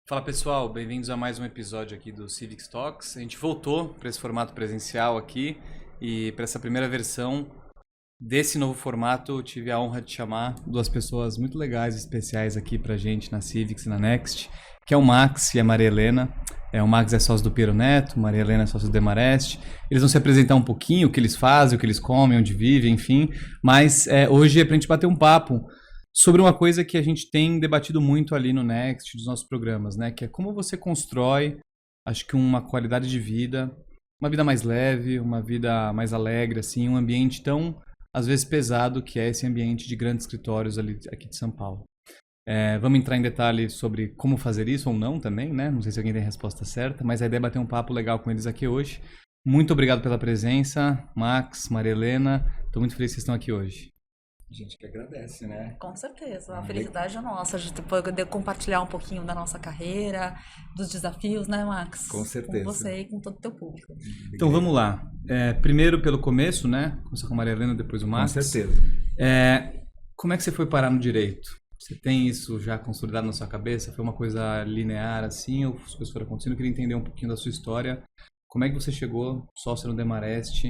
Fala pessoal, bem-vindos a mais um episódio aqui do Civics Talks. A gente voltou para esse formato presencial aqui e para essa primeira versão desse novo formato eu tive a honra de chamar duas pessoas muito legais e especiais aqui pra gente na Civics e na Next, que é o Max e a Maria Helena. O Max é sócio do Piero Neto, Maria Helena é sócio do Demarest. Eles vão se apresentar um pouquinho, o que eles fazem, o que eles comem, onde vivem, enfim. Mas hoje é pra gente bater um papo sobre uma coisa que a gente tem debatido muito ali no Next, dos nossos programas, né? Que é como você constrói, acho que uma qualidade de vida, uma vida mais leve, uma vida mais alegre, assim, um ambiente tão, às vezes, pesado que é esse ambiente de grandes escritórios ali, aqui de São Paulo. Vamos entrar em detalhes sobre como fazer isso ou não também, né? Não sei se alguém tem a resposta certa, mas a ideia é bater um papo legal com eles aqui hoje. Muito obrigado pela presença, Max, Maria Helena. Estou muito feliz que vocês estão aqui hoje. A gente que agradece, né? Com certeza, a felicidade é nossa, a gente poder compartilhar um pouquinho da nossa carreira, dos desafios, né, Max? Com certeza. Com você e com todo o teu público. Então vamos lá. Primeiro pelo começo, né? Começar com a Maria Helena, depois o Max. Com certeza. Como é que você foi parar no direito? Você tem isso já consolidado na sua cabeça? Foi uma coisa linear assim, ou as coisas foram acontecendo? Eu queria entender um pouquinho da sua história. Como é que você chegou sócio no Demarest?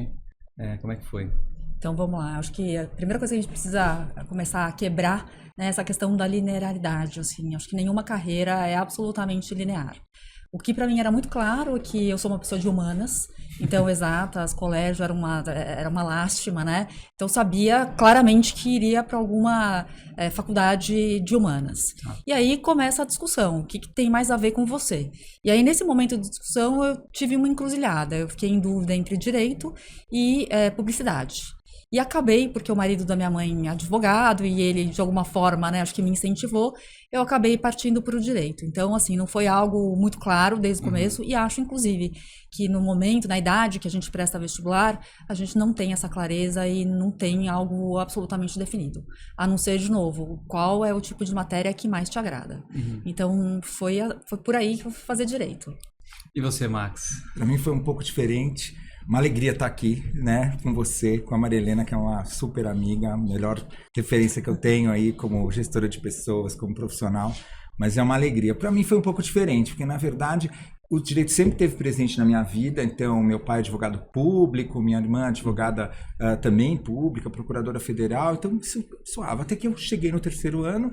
Como é que foi? Então vamos lá, acho que a primeira coisa que a gente precisa começar a quebrar, né, essa questão da linearidade, assim, acho que nenhuma carreira é absolutamente linear. O que para mim era muito claro é que eu sou uma pessoa de humanas, então exatas, colégio era uma lástima, né? Então eu sabia claramente que iria para alguma faculdade de humanas. E aí começa a discussão, o que tem mais a ver com você? E aí nesse momento de discussão eu tive uma encruzilhada, eu fiquei em dúvida entre direito e publicidade. E acabei, porque o marido da minha mãe é advogado e ele, de alguma forma, né, acho que me incentivou, eu acabei partindo para o direito. Então, assim, não foi algo muito claro desde o começo e acho, inclusive, que no momento, na idade que a gente presta vestibular, a gente não tem essa clareza e não tem algo absolutamente definido. A não ser, de novo, qual é o tipo de matéria que mais te agrada. Então, foi por aí que eu fui fazer direito. E você, Max? Para mim foi um pouco diferente. Uma alegria estar aqui, né, com você, com a Maria Helena, que é uma super amiga, a melhor referência que eu tenho aí como gestora de pessoas, como profissional, mas é uma alegria. Para mim foi um pouco diferente, porque na verdade o direito sempre esteve presente na minha vida, então meu pai é advogado público, minha irmã é advogada também pública, procuradora federal, então isso soava, até que eu cheguei no terceiro ano,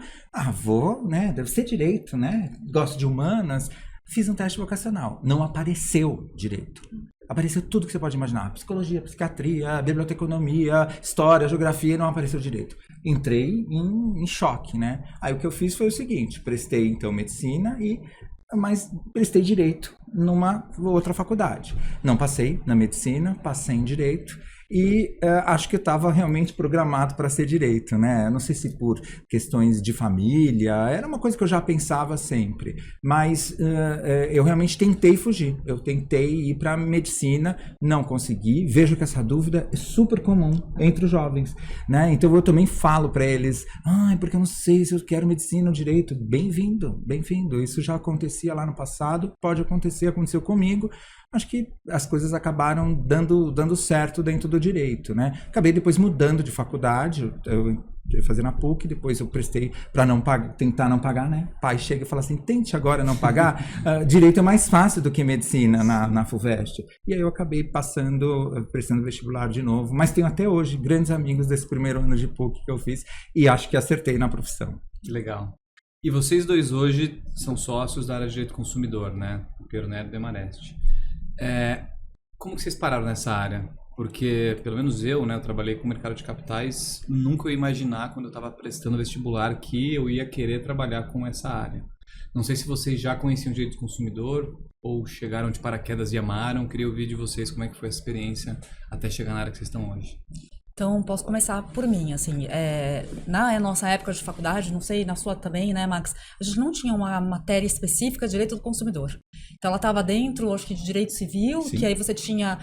né, deve ser direito, né, gosto de humanas, fiz um teste vocacional, não apareceu direito. Apareceu tudo que você pode imaginar. Psicologia, psiquiatria, biblioteconomia, história, geografia, não apareceu direito. Entrei em choque, né? Aí o que eu fiz foi o seguinte, prestei então medicina mas prestei direito numa outra faculdade. Não passei na medicina, passei em direito e acho que eu estava realmente programado para ser direito, né? Não sei se por questões de família, era uma coisa que eu já pensava sempre, mas eu realmente tentei fugir, eu tentei ir para medicina, não consegui, vejo que essa dúvida é super comum entre os jovens, né? Então eu também falo para eles, porque eu não sei se eu quero medicina ou direito, bem-vindo, isso já acontecia lá no passado, pode acontecer, aconteceu comigo, acho que as coisas acabaram dando certo dentro do direito, né? Acabei depois mudando de faculdade, eu ia fazer na PUC, depois eu prestei para tentar não pagar, né? Pai chega e fala assim, tente agora não pagar, direito é mais fácil do que medicina na FUVEST. E aí eu acabei prestando vestibular de novo, mas tenho até hoje grandes amigos desse primeiro ano de PUC que eu fiz e acho que acertei na profissão. Que legal. E vocês dois hoje são sócios da área de direito consumidor, né? O Piero Neto e o Demarest. Como que vocês pararam nessa área? Porque, pelo menos eu, né, eu trabalhei com o mercado de capitais, nunca ia imaginar, quando eu estava prestando vestibular, que eu ia querer trabalhar com essa área. Não sei se vocês já conheciam o direito do consumidor ou chegaram de paraquedas e amaram. Queria ouvir de vocês como é que foi a experiência até chegar na área que vocês estão hoje. Então, posso começar por mim, assim, na nossa época de faculdade, não sei, na sua também, né, Max, a gente não tinha uma matéria específica de direito do consumidor. Então ela estava dentro, acho que de direito civil, Sim. que aí você tinha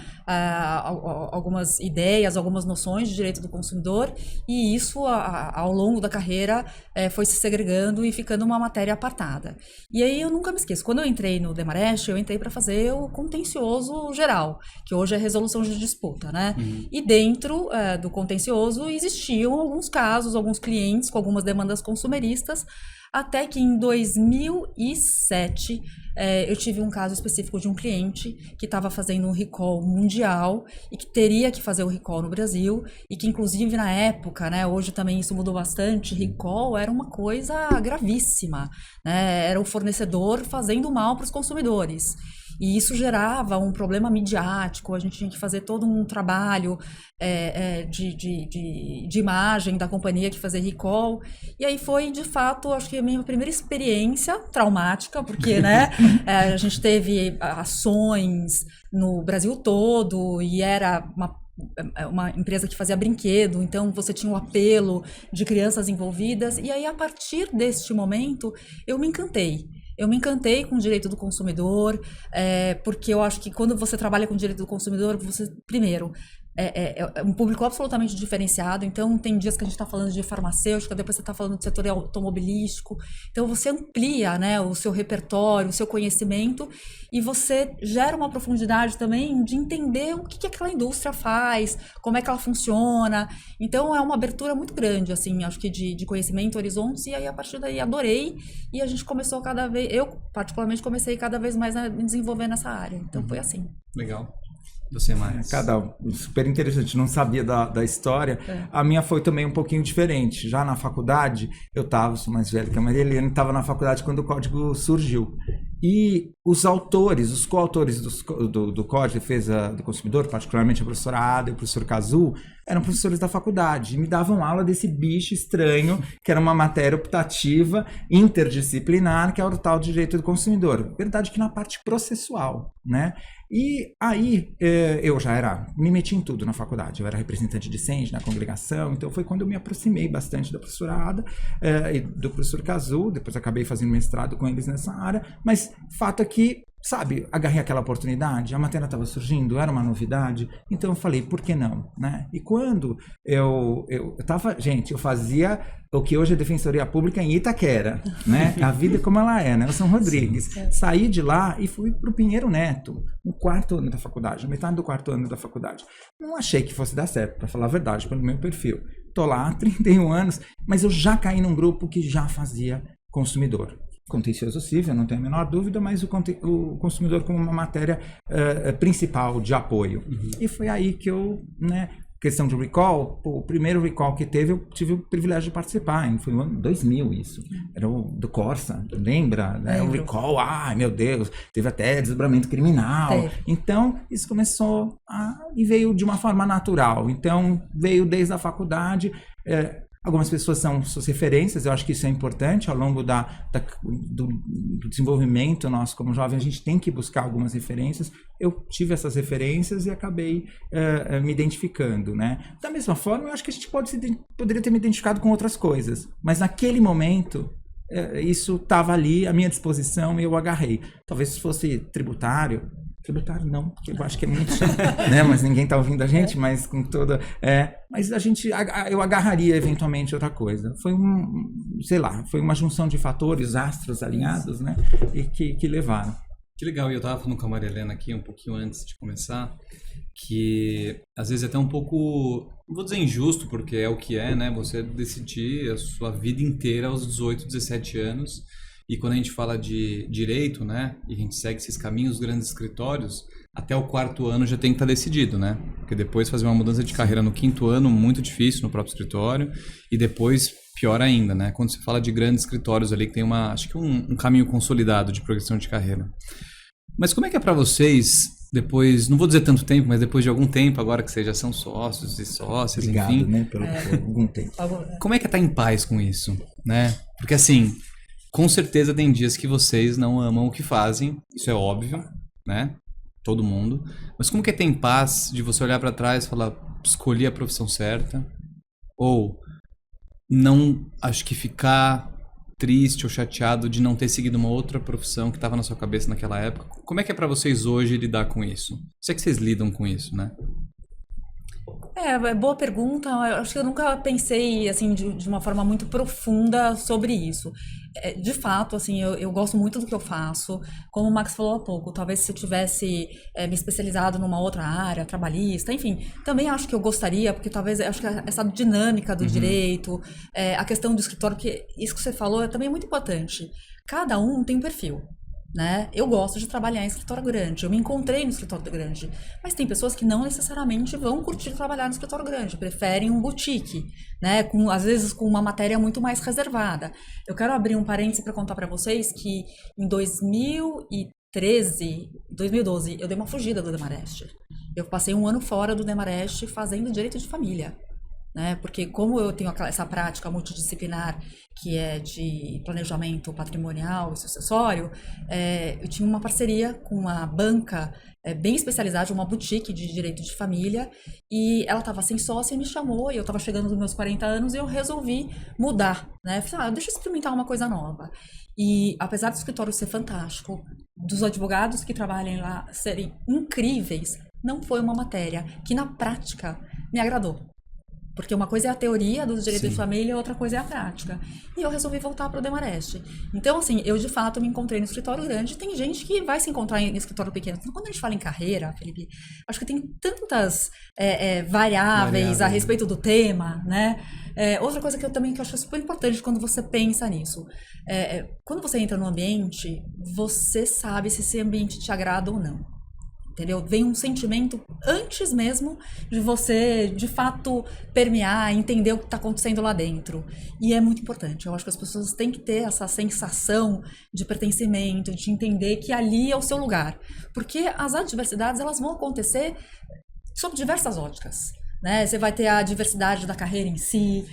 algumas ideias, algumas noções de direito do consumidor, e isso ao longo da carreira foi se segregando e ficando uma matéria apartada. E aí eu nunca me esqueço, quando eu entrei no Demarest, eu entrei para fazer o contencioso geral, que hoje é resolução de disputa, né? E dentro do contencioso existiam alguns casos, alguns clientes com algumas demandas consumeristas, até que em 2007 eu tive um caso específico de um cliente que estava fazendo um recall mundial e que teria que fazer o recall no Brasil e que inclusive na época, né, hoje também isso mudou bastante, recall era uma coisa gravíssima, né, era o fornecedor fazendo mal para os consumidores. E isso gerava um problema midiático, a gente tinha que fazer todo um trabalho de imagem da companhia que fazia recall. E aí foi, de fato, acho que a minha primeira experiência traumática, porque né, a gente teve ações no Brasil todo e era uma empresa que fazia brinquedo, então você tinha o apelo de crianças envolvidas. E aí, a partir deste momento, eu me encantei. Eu me encantei com o direito do consumidor, porque eu acho que quando você trabalha com o direito do consumidor, você, primeiro, é um público absolutamente diferenciado. Então, tem dias que a gente está falando de farmacêutica, depois você está falando do setor automobilístico. Então, você amplia, né, o seu repertório, o seu conhecimento, e você gera uma profundidade também de entender o que aquela indústria faz, como é que ela funciona. Então, é uma abertura muito grande, assim, acho que de conhecimento, horizontes, e aí, a partir daí, adorei, e a gente começou eu, particularmente, comecei cada vez mais a me desenvolver nessa área. Então, foi assim. Legal. Você mais? Super interessante, não sabia da história. A minha foi também um pouquinho diferente. Já na faculdade, sou mais velho que a Maria Helena, estava na faculdade quando o código surgiu. E os coautores do Código de Defesa do Consumidor, particularmente a professora Ada e o professor Kazu, eram professores da faculdade e me davam aula desse bicho estranho, que era uma matéria optativa, interdisciplinar, que é o tal de direito do consumidor. Verdade que na parte processual, né? E aí eu já me meti em tudo na faculdade. Eu era representante discente na congregação, então foi quando eu me aproximei bastante da professora Ada e do professor Kazu. Depois acabei fazendo mestrado com eles nessa área, mas fato é que, sabe, agarrei aquela oportunidade, a matéria estava surgindo, era uma novidade, então eu falei, por que não, né? E quando eu fazia o que hoje é Defensoria Pública em Itaquera, né? A vida como ela é, Nelson Rodrigues. Saí de lá e fui pro Pinheiro Neto, no quarto ano da faculdade, metade do quarto ano da faculdade. Não achei que fosse dar certo, para falar a verdade, pelo meu perfil. Tô lá há 31 anos, mas eu já caí num grupo que já fazia consumidor. Contencioso civil, não tenho a menor dúvida, mas o consumidor como uma matéria principal de apoio. E foi aí que eu, né, questão de recall, o primeiro recall que teve, eu tive o privilégio de participar, foi no ano 2000 isso, era o do Corsa, lembra? Né? O recall, ai meu Deus, teve até desdobramento criminal, então isso começou e veio de uma forma natural, então veio desde a faculdade. Algumas pessoas são suas referências, eu acho que isso é importante, ao longo do desenvolvimento nosso como jovem, a gente tem que buscar algumas referências. Eu tive essas referências e acabei me identificando, né? Da mesma forma, eu acho que a gente poderia ter me identificado com outras coisas, mas naquele momento, isso estava ali à minha disposição e eu agarrei. Talvez se fosse tributário não, porque eu acho que é muito chato, né? Mas ninguém tá ouvindo a gente, mas com toda... mas eu agarraria eventualmente outra coisa. Foi foi uma junção de fatores, astros alinhados, né? E que levaram. Que legal, e eu tava falando com a Maria Helena aqui um pouquinho antes de começar, que às vezes é até um pouco, não vou dizer injusto, porque é o que é, né? Você decidir a sua vida inteira aos 18, 17 anos. E quando a gente fala de direito, né, e a gente segue esses caminhos, os grandes escritórios, até o 4º ano já tem que estar decidido, né? Porque depois fazer uma mudança de carreira no 5º ano, muito difícil no próprio escritório, e depois pior ainda, né? Quando você fala de grandes escritórios ali, que tem acho que um caminho consolidado de progressão de carreira. Mas como é que é para vocês, depois, não vou dizer tanto tempo, mas depois de algum tempo, agora que vocês já são sócios e sócias, obrigado, enfim... né, por algum tempo. Como é que é estar em paz com isso, né? Porque assim... Com certeza tem dias que vocês não amam o que fazem, isso é óbvio, né? Todo mundo. Mas como que é ter em paz de você olhar para trás e falar, escolhi a profissão certa? Ou não, acho que ficar triste ou chateado de não ter seguido uma outra profissão que estava na sua cabeça naquela época. Como é que é para vocês hoje lidar com isso? Sei que vocês lidam com isso, né? Boa pergunta. Eu acho que eu nunca pensei assim de uma forma muito profunda sobre isso. De fato, assim, eu gosto muito do que eu faço. Como o Max falou há pouco, talvez se eu tivesse me especializado numa outra área, trabalhista, enfim, também acho que eu gostaria, porque talvez acho que essa dinâmica do direito, a questão do escritório, porque isso que você falou também é muito importante. Cada um tem um perfil. Né? Eu gosto de trabalhar em escritório grande, eu me encontrei no escritório grande, mas tem pessoas que não necessariamente vão curtir trabalhar no escritório grande, preferem um boutique, né? Às vezes com uma matéria muito mais reservada. Eu quero abrir um parêntese para contar para vocês que em 2012, eu dei uma fugida do Demarest. Eu passei um ano fora do Demarest fazendo direito de família. Né? Porque como eu tenho essa prática multidisciplinar que é de planejamento patrimonial e sucessório, eu tinha uma parceria com uma banca bem especializada, uma boutique de direito de família, e ela estava sem sócia e me chamou, e eu estava chegando nos meus 40 anos e eu resolvi mudar, né? Falei, deixa eu experimentar uma coisa nova. E apesar do escritório ser fantástico, dos advogados que trabalham lá serem incríveis, não foi uma matéria que na prática me agradou. Porque uma coisa é a teoria do direito de família e outra coisa é a prática. E eu resolvi voltar para o Demarest. Então, assim, eu de fato me encontrei no escritório grande. Tem gente que vai se encontrar em escritório pequeno. Então, quando a gente fala em carreira, Felipe, acho que tem tantas variáveis a respeito do tema, né? Outra coisa que eu acho super importante quando você pensa nisso. Quando você entra no ambiente, você sabe se esse ambiente te agrada ou não. Entendeu? Vem um sentimento antes mesmo de você, de fato, permear, entender o que está acontecendo lá dentro. E é muito importante. Eu acho que as pessoas têm que ter essa sensação de pertencimento, de entender que ali é o seu lugar. Porque as adversidades, elas vão acontecer sob diversas óticas. Né? Você vai ter a diversidade da carreira em si,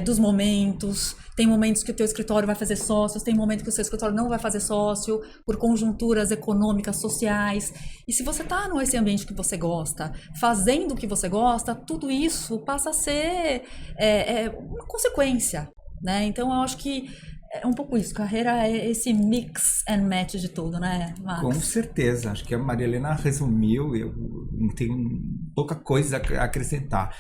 dos momentos. Tem momentos que o teu escritório vai fazer sócios, tem momentos que o seu escritório não vai fazer sócio, por conjunturas econômicas, sociais. E se você está nesse ambiente que você gosta, fazendo o que você gosta, tudo isso passa a ser uma consequência. Né? Então, eu acho que é um pouco isso. Carreira é esse mix and match de tudo, né, Max? Com certeza. Acho que a Maria Helena resumiu. Eu não tenho pouca coisa a acrescentar.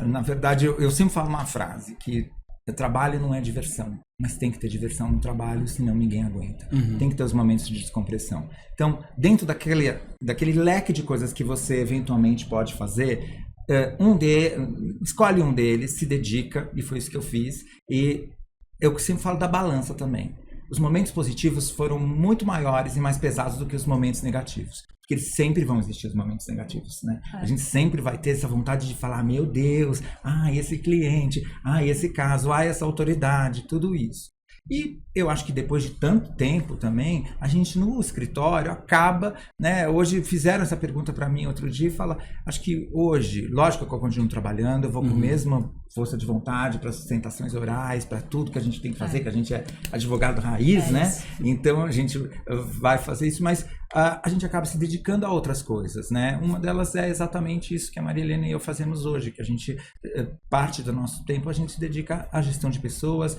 Na verdade, eu sempre falo uma frase, que trabalho não é diversão, mas tem que ter diversão no trabalho, senão ninguém aguenta. Tem que ter os momentos de descompressão. Então, dentro daquele leque de coisas que você eventualmente pode fazer, escolhe um deles, se dedica, e foi isso que eu fiz. E eu sempre falo da balança também. Os momentos positivos foram muito maiores e mais pesados do que os momentos negativos. Porque eles sempre vão existir os momentos negativos, né? A gente sempre vai ter essa vontade de falar, meu Deus, esse cliente, esse caso, essa autoridade, tudo isso. E eu acho que depois de tanto tempo também, a gente no escritório acaba, né? Hoje fizeram essa pergunta para mim outro dia e fala, acho que hoje, lógico que eu continuo trabalhando, eu vou com a mesma força de vontade para sustentações orais, para tudo que a gente tem que fazer, que a gente é advogado raiz, né? Isso. Então a gente vai fazer isso, mas a gente acaba se dedicando a outras coisas, né? Uma delas é exatamente isso que a Maria Helena e eu fazemos hoje, que a gente, parte do nosso tempo, a gente se dedica à gestão de pessoas,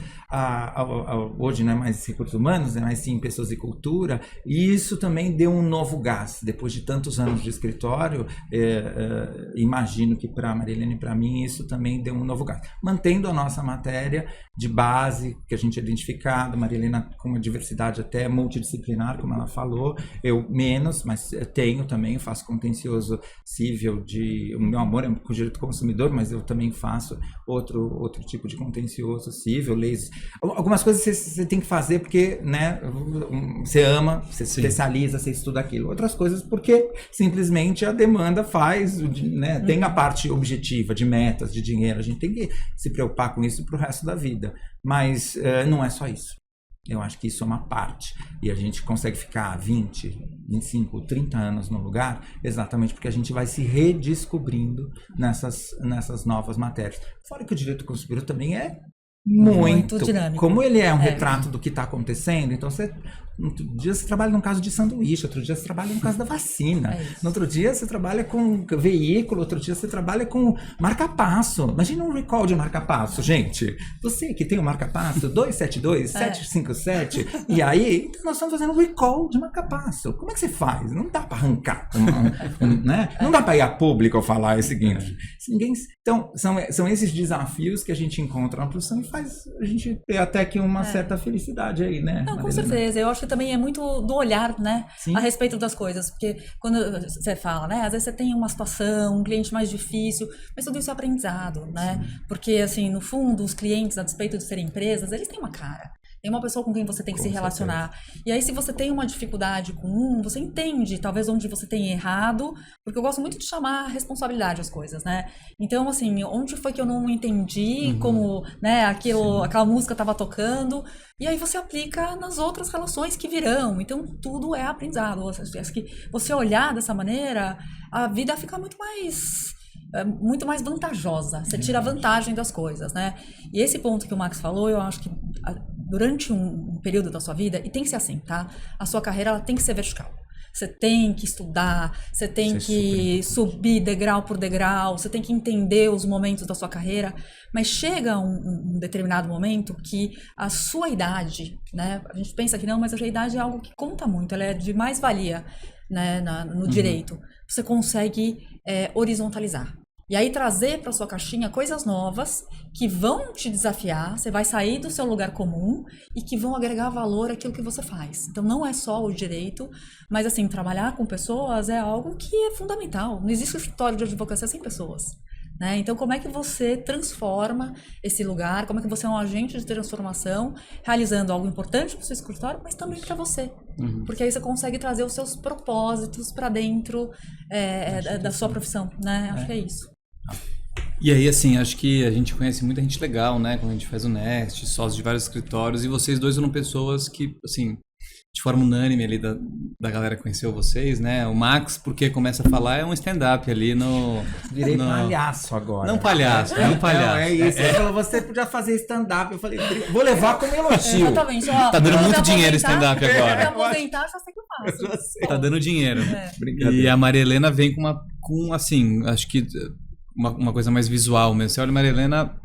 hoje não é mais recursos humanos, mas sim pessoas e cultura, e isso também deu um novo gás. Depois de tantos anos de escritório, imagino que para a Maria Helena e para mim isso também deu um novo gás. Mantendo a nossa matéria de base, que a gente é identificado, Maria Helena com uma diversidade até multidisciplinar, como ela falou, eu menos, mas tenho também, faço contencioso civil, o meu amor é com o direito do consumidor, mas eu também faço outro tipo de contencioso civil, leis. Algumas coisas você tem que fazer porque, né, você ama, você se especializa, você estuda aquilo. Outras coisas porque simplesmente a demanda faz, né, tem a parte objetiva de metas, de dinheiro, a gente tem que se preocupar com isso pro resto da vida. Mas não é só isso. Eu acho que isso é uma parte. E a gente consegue ficar 20, 25, 30 anos no lugar exatamente porque a gente vai se redescobrindo nessas novas matérias. Fora que o direito do consumidor também é muito dinâmico. Como ele é um retrato do que está acontecendo, então você outro dia você trabalha num caso de sanduíche, outro dia você trabalha no caso da vacina, no outro dia você trabalha com veículo, outro dia você trabalha com marca-passo. Imagina um recall de marca-passo, gente. Você que tem o marca-passo 272, 757, e aí nós estamos fazendo recall de marca-passo. Como é que você faz? Não dá para arrancar, né? Não dá para ir a público falar o seguinte. Então, são esses desafios que a gente encontra na profissão e faz a gente ter até que uma certa felicidade aí, né? Não, com certeza. Eu acho que também é muito do olhar, né? Sim. A respeito das coisas. Porque quando você fala, né? Às vezes você tem uma situação, um cliente mais difícil, mas tudo isso é aprendizado, né? Sim. Porque, assim, no fundo, os clientes, a despeito de serem empresas, eles têm uma cara. Tem uma pessoa com quem você tem que se relacionar. E aí, se você tem uma dificuldade com você entende, talvez, onde você tem errado, porque eu gosto muito de chamar a responsabilidade as coisas, né? Então, assim, onde foi que eu não entendi como, né, aquela música estava tocando, e aí você aplica nas outras relações que virão. Então, tudo é aprendizado. Acho que você olhar dessa maneira, a vida fica muito mais vantajosa. Você tira vantagem das coisas, né? E esse ponto que o Max falou, eu acho que durante um período da sua vida, e tem que ser assim, tá? A sua carreira, ela tem que ser vertical. Você tem que estudar, você tem que subir degrau por degrau, você tem que entender os momentos da sua carreira, mas chega um determinado momento que a sua idade, né? A gente pensa que não, mas a idade é algo que conta muito, ela é de mais valia, né, no direito. Você consegue horizontalizar. E aí trazer para sua caixinha coisas novas que vão te desafiar, você vai sair do seu lugar comum e que vão agregar valor àquilo que você faz. Então não é só o direito, mas assim, trabalhar com pessoas é algo que é fundamental. Não existe escritório de advocacia sem pessoas, né? Então como é que você transforma esse lugar, como é que você é um agente de transformação, realizando algo importante para o seu escritório, mas também para você. Porque aí você consegue trazer os seus propósitos para dentro da sua profissão, né? Acho que é isso. E aí, assim, acho que a gente conhece muita gente legal, né? Quando a gente faz o Nest, sócios de vários escritórios, e vocês dois foram pessoas que, assim, de forma unânime ali da galera que conheceu vocês, né? O Max, porque começa a falar, é um stand-up ali no... Virei palhaço agora. Não palhaço, é um palhaço. Não, é isso. Ele falou, você podia fazer stand-up. Eu falei, vou levar como elogio. Exatamente. Ó, tá dando muito dinheiro stand-up agora. Pra aposentar, já sei que eu faço. Tá dando dinheiro. E a Maria Helena vem com assim, acho que uma coisa mais visual mesmo. Você olha a Maria Helena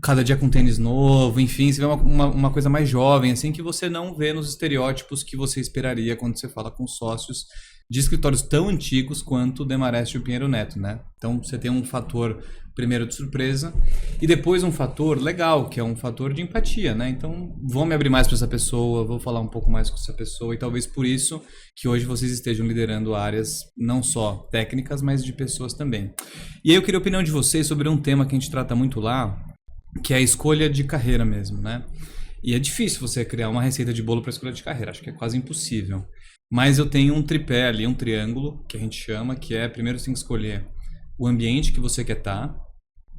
cada dia com tênis novo, enfim, você vê uma coisa mais jovem, assim, que você não vê nos estereótipos que você esperaria quando você fala com sócios de escritórios tão antigos quanto o Demarest e o Pinheiro Neto, né? Então, você tem um fator, primeiro, de surpresa, e depois um fator legal, que é um fator de empatia, né? Então, vou me abrir mais para essa pessoa, vou falar um pouco mais com essa pessoa, e talvez por isso que hoje vocês estejam liderando áreas não só técnicas, mas de pessoas também. E aí eu queria a opinião de vocês sobre um tema que a gente trata muito lá, que é a escolha de carreira mesmo, né? E é difícil você criar uma receita de bolo para escolha de carreira, acho que é quase impossível. Mas eu tenho um tripé ali, um triângulo, que a gente chama, que é, primeiro você tem que escolher o ambiente que você quer estar,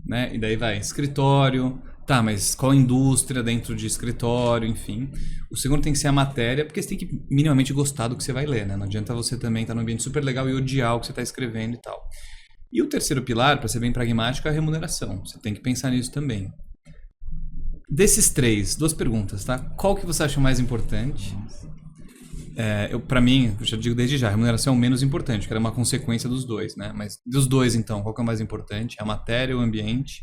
né? E daí vai escritório, tá, mas qual indústria dentro de escritório, enfim. O segundo tem que ser a matéria, porque você tem que minimamente gostar do que você vai ler, né? Não adianta você também estar num ambiente super legal e odiar o que você está escrevendo e tal. E o terceiro pilar, para ser bem pragmático, é a remuneração. Você tem que pensar nisso também. Desses três, duas perguntas, tá? Qual que você acha mais importante? Para mim, eu já digo desde já, a remuneração é o menos importante, que era uma consequência dos dois, né? Mas dos dois, então, qual que é o mais importante? A matéria, o ambiente.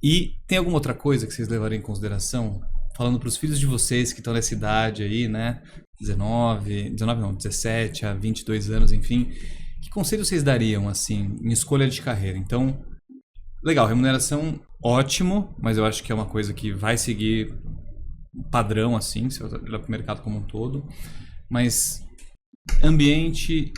E tem alguma outra coisa que vocês levariam em consideração? Falando para os filhos de vocês que estão nessa idade aí, né? 17 a 22 anos, enfim. Que conselho vocês dariam, assim, em escolha de carreira? Então, legal, remuneração, ótimo, mas eu acho que é uma coisa que vai seguir padrão, assim, se olhar para o mercado como um todo. Mas ambiente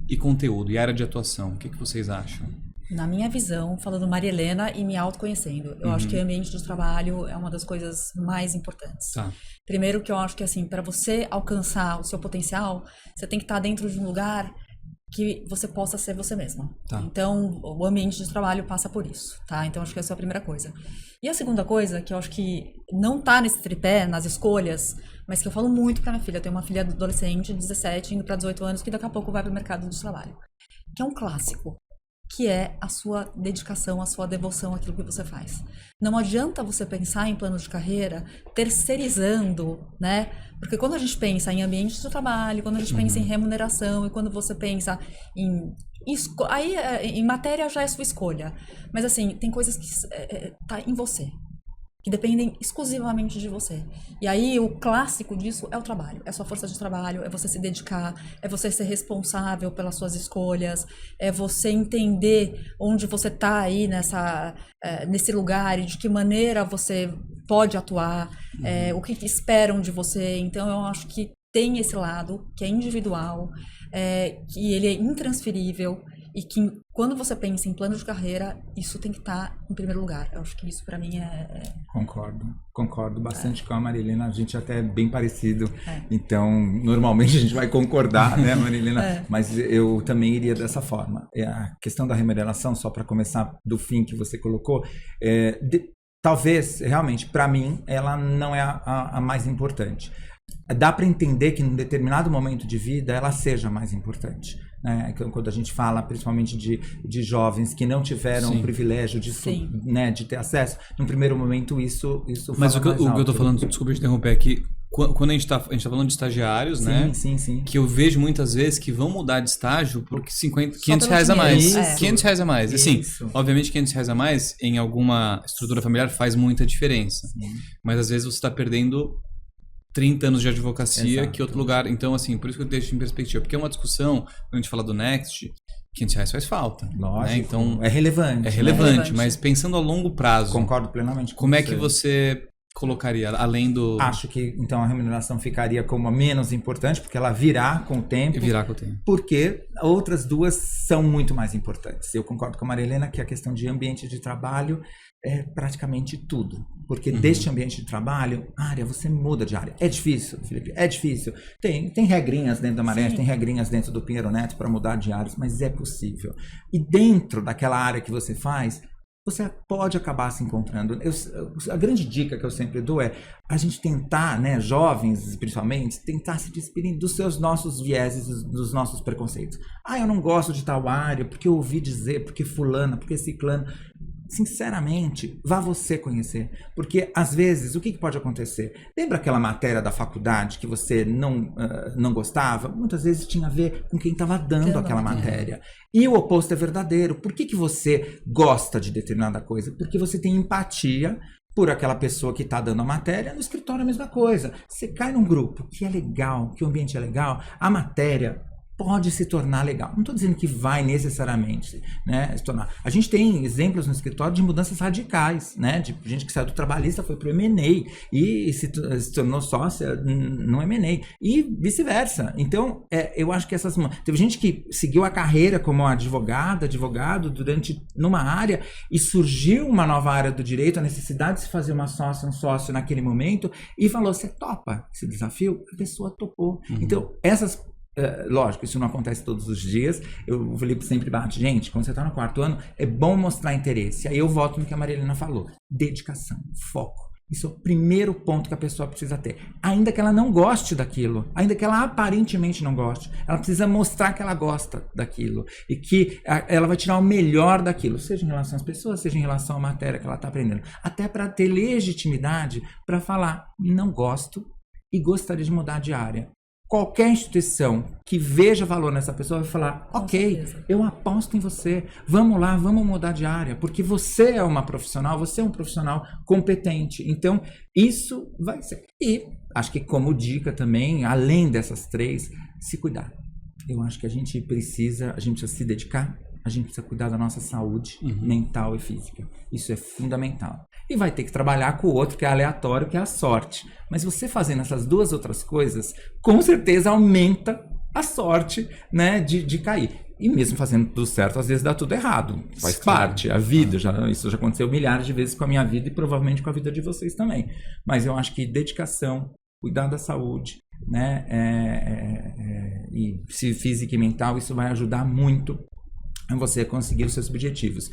e conteúdo, e área de atuação, o que vocês acham? Na minha visão, falando Maria Helena e me autoconhecendo, eu acho que o ambiente de trabalho é uma das coisas mais importantes. Tá. Primeiro que eu acho que, assim, para você alcançar o seu potencial, você tem que estar dentro de um lugar que você possa ser você mesma. Tá. Então, o ambiente de trabalho passa por isso, tá? Então, acho que essa é a primeira coisa. E a segunda coisa, que eu acho que não tá nesse tripé, nas escolhas, mas que eu falo muito pra minha filha. Eu tenho uma filha adolescente, 17, indo pra 18 anos, que daqui a pouco vai pro mercado de trabalho. Que é um clássico. que é a sua dedicação, a sua devoção àquilo que você faz. Não adianta você pensar em plano de carreira terceirizando, né? Porque quando a gente pensa em ambiente de trabalho, quando a gente pensa em remuneração e quando você pensa em... Aí, em matéria já é sua escolha. Mas assim, tem coisas que tá em você, que dependem exclusivamente de você. E aí o clássico disso é o trabalho, é a sua força de trabalho, é você se dedicar, é você ser responsável pelas suas escolhas, é você entender onde você está aí nesse lugar e de que maneira você pode atuar, o que esperam de você. Então eu acho que tem esse lado que é individual, que ele é intransferível, e que quando você pensa em plano de carreira, isso tem que estar em primeiro lugar. Eu acho que isso para mim Concordo bastante com a Marilena, a gente até é bem parecido, então normalmente a gente vai concordar, né, Marilena? Mas eu também iria dessa forma. A questão da remuneração, só para começar do fim que você colocou, talvez, realmente, para mim, ela não é a mais importante. Dá para entender que num determinado momento de vida ela seja mais importante, né? Quando a gente fala principalmente de jovens que não tiveram o privilégio né, de ter acesso, num primeiro momento isso mas o que eu tô falando, desculpa te interromper aqui, quando a gente tá falando de estagiários, né? Sim. Que eu vejo muitas vezes que vão mudar de estágio por 500 reais a mais. Isso. 500 reais a mais. Assim, Isso. obviamente 500 reais a mais em alguma estrutura familiar faz muita diferença. Sim. Mas às vezes você está perdendo 30 anos de advocacia, que outro lugar. Então, assim, por isso que eu deixo em perspectiva. Porque é uma discussão, quando a gente fala do Next, 500 reais faz falta. Lógico. Né? Então, é relevante. É relevante, mas pensando a longo prazo. Concordo plenamente com como é que você colocaria, além do... Acho que, então, a remuneração ficaria como a menos importante, porque ela virá com o tempo. Porque outras duas são muito mais importantes. Eu concordo com a Marilena que a questão de ambiente de trabalho é praticamente tudo. Porque deste ambiente de trabalho, você muda de área. É difícil, Felipe, é difícil. Tem regrinhas dentro da Maré, tem regrinhas dentro do Pinheiro Neto para mudar de áreas, mas é possível. E dentro daquela área que você faz, você pode acabar se encontrando. A grande dica que eu sempre dou é a gente tentar, né, jovens principalmente, tentar se despir dos nossos vieses, dos nossos preconceitos. Eu não gosto de tal área, porque eu ouvi dizer, porque fulana, porque ciclano. Sinceramente, vá você conhecer. Porque, às vezes, o que pode acontecer? Lembra aquela matéria da faculdade que você não gostava? Muitas vezes tinha a ver com quem estava dando aquela matéria. E o oposto é verdadeiro. Por que você gosta de determinada coisa? Porque você tem empatia por aquela pessoa que está dando a matéria. No escritório é a mesma coisa. Você cai num grupo que é legal, que o ambiente é legal, a matéria pode se tornar legal. Não estou dizendo que vai necessariamente, né, se tornar. A gente tem exemplos no escritório de mudanças radicais, né, de gente que saiu do trabalhista, foi para o M&A e se tornou sócia no M&A e vice-versa. Então, eu acho que teve gente que seguiu a carreira como advogado numa área e surgiu uma nova área do direito, a necessidade de se fazer um sócio naquele momento e falou, você topa esse desafio? A pessoa topou. Então, lógico, isso não acontece todos os dias. O Felipe sempre bate, gente, quando você está no 4º ano, é bom mostrar interesse. Aí eu volto no que a Marilena falou. Dedicação, foco. Isso é o primeiro ponto que a pessoa precisa ter. Ainda que ela não goste daquilo, ainda que ela aparentemente não goste, ela precisa mostrar que ela gosta daquilo e que ela vai tirar o melhor daquilo, seja em relação às pessoas, seja em relação à matéria que ela está aprendendo. Até para ter legitimidade para falar, não gosto e gostaria de mudar de área. Qualquer instituição que veja valor nessa pessoa vai falar, ok, eu aposto em você, vamos lá, vamos mudar de área, porque você é uma profissional, você é um profissional competente. Então, isso vai ser. E acho que como dica também, além dessas 3, se cuidar. Eu acho que a gente precisa se dedicar, a gente precisa cuidar da nossa saúde mental e física. Isso é fundamental. E vai ter que trabalhar com o outro, que é aleatório, que é a sorte. Mas você fazendo essas 2 outras coisas, com certeza aumenta a sorte, né, de cair. E mesmo fazendo tudo certo, às vezes dá tudo errado. Faz parte, a vida. Isso já aconteceu milhares de vezes com a minha vida e provavelmente com a vida de vocês também. Mas eu acho que dedicação, cuidar da saúde, né, e física e mental, isso vai ajudar muito a você conseguir os seus objetivos.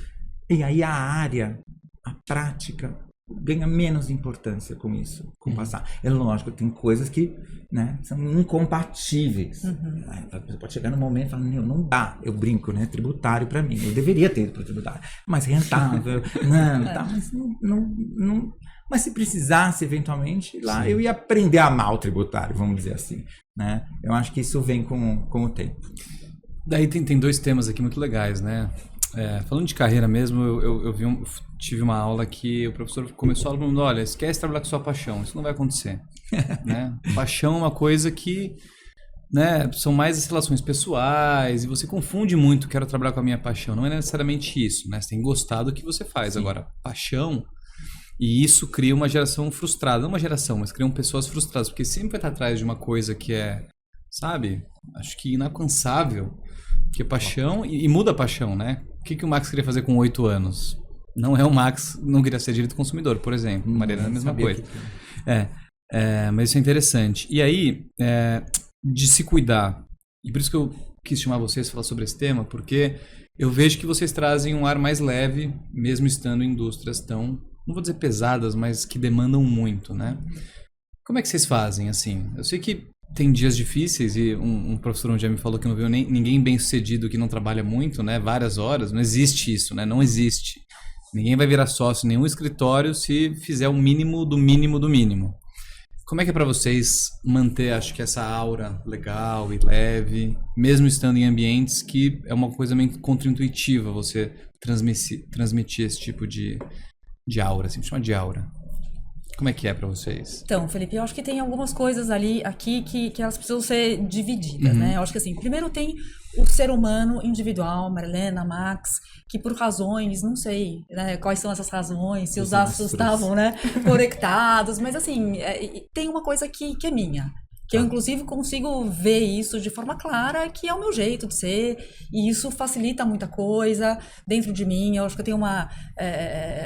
E aí a área, a prática, ganha menos importância com isso, com o passar. É lógico, tem coisas que, né, são incompatíveis. Você pode chegar num momento e falar, não dá, eu brinco, né, tributário para mim, eu deveria ter ido para tributário, mas rentável, não, tá, mas não, mas se precisasse eventualmente lá, Sim. eu ia aprender a amar o tributário, vamos dizer assim, né? Eu acho que isso vem com o tempo. Daí tem dois temas aqui muito legais, né? Falando de carreira mesmo, eu tive uma aula que o professor começou a falando, olha, esquece de trabalhar com sua paixão, isso não vai acontecer. Né? Paixão é uma coisa que, né, são mais as relações pessoais e você confunde muito, quero trabalhar com a minha paixão. Não é necessariamente isso, né? Você tem que gostar do que você faz. Sim. Agora, paixão, e isso cria uma geração frustrada. Não uma geração, mas criam pessoas frustradas, porque sempre vai estar atrás de uma coisa que é, sabe, acho que inalcançável. Porque paixão, e muda a paixão, né? O que o Max queria fazer com 8 anos? Não é o Max, não queria ser direito consumidor, por exemplo. Mariana é a mesma coisa. Mas isso é interessante. E aí, de se cuidar, e por isso que eu quis chamar vocês para falar sobre esse tema, porque eu vejo que vocês trazem um ar mais leve, mesmo estando em indústrias tão, não vou dizer pesadas, mas que demandam muito, né? Como é que vocês fazem, assim? Eu sei que tem dias difíceis e um professor um dia me falou que não viu ninguém bem sucedido que não trabalha muito, né? Várias horas. Não existe isso, né? Não existe. Ninguém vai virar sócio em nenhum escritório se fizer o mínimo do mínimo do mínimo. Como é que é para vocês manter, acho que essa aura legal e leve, mesmo estando em ambientes que é uma coisa meio contraintuitiva você transmitir esse tipo de aura, assim, chama de aura. Como é que é pra vocês? Então, Felipe, eu acho que tem algumas coisas aqui que elas precisam ser divididas, né? Eu acho que assim, primeiro tem o ser humano individual, Marilena, Max, que por razões, não sei, né, quais são essas razões, se os astros estavam, né, conectados, mas assim, tem uma coisa que é minha. Que eu, inclusive, consigo ver isso de forma clara, que é o meu jeito de ser, e isso facilita muita coisa dentro de mim. Eu acho que eu tenho uma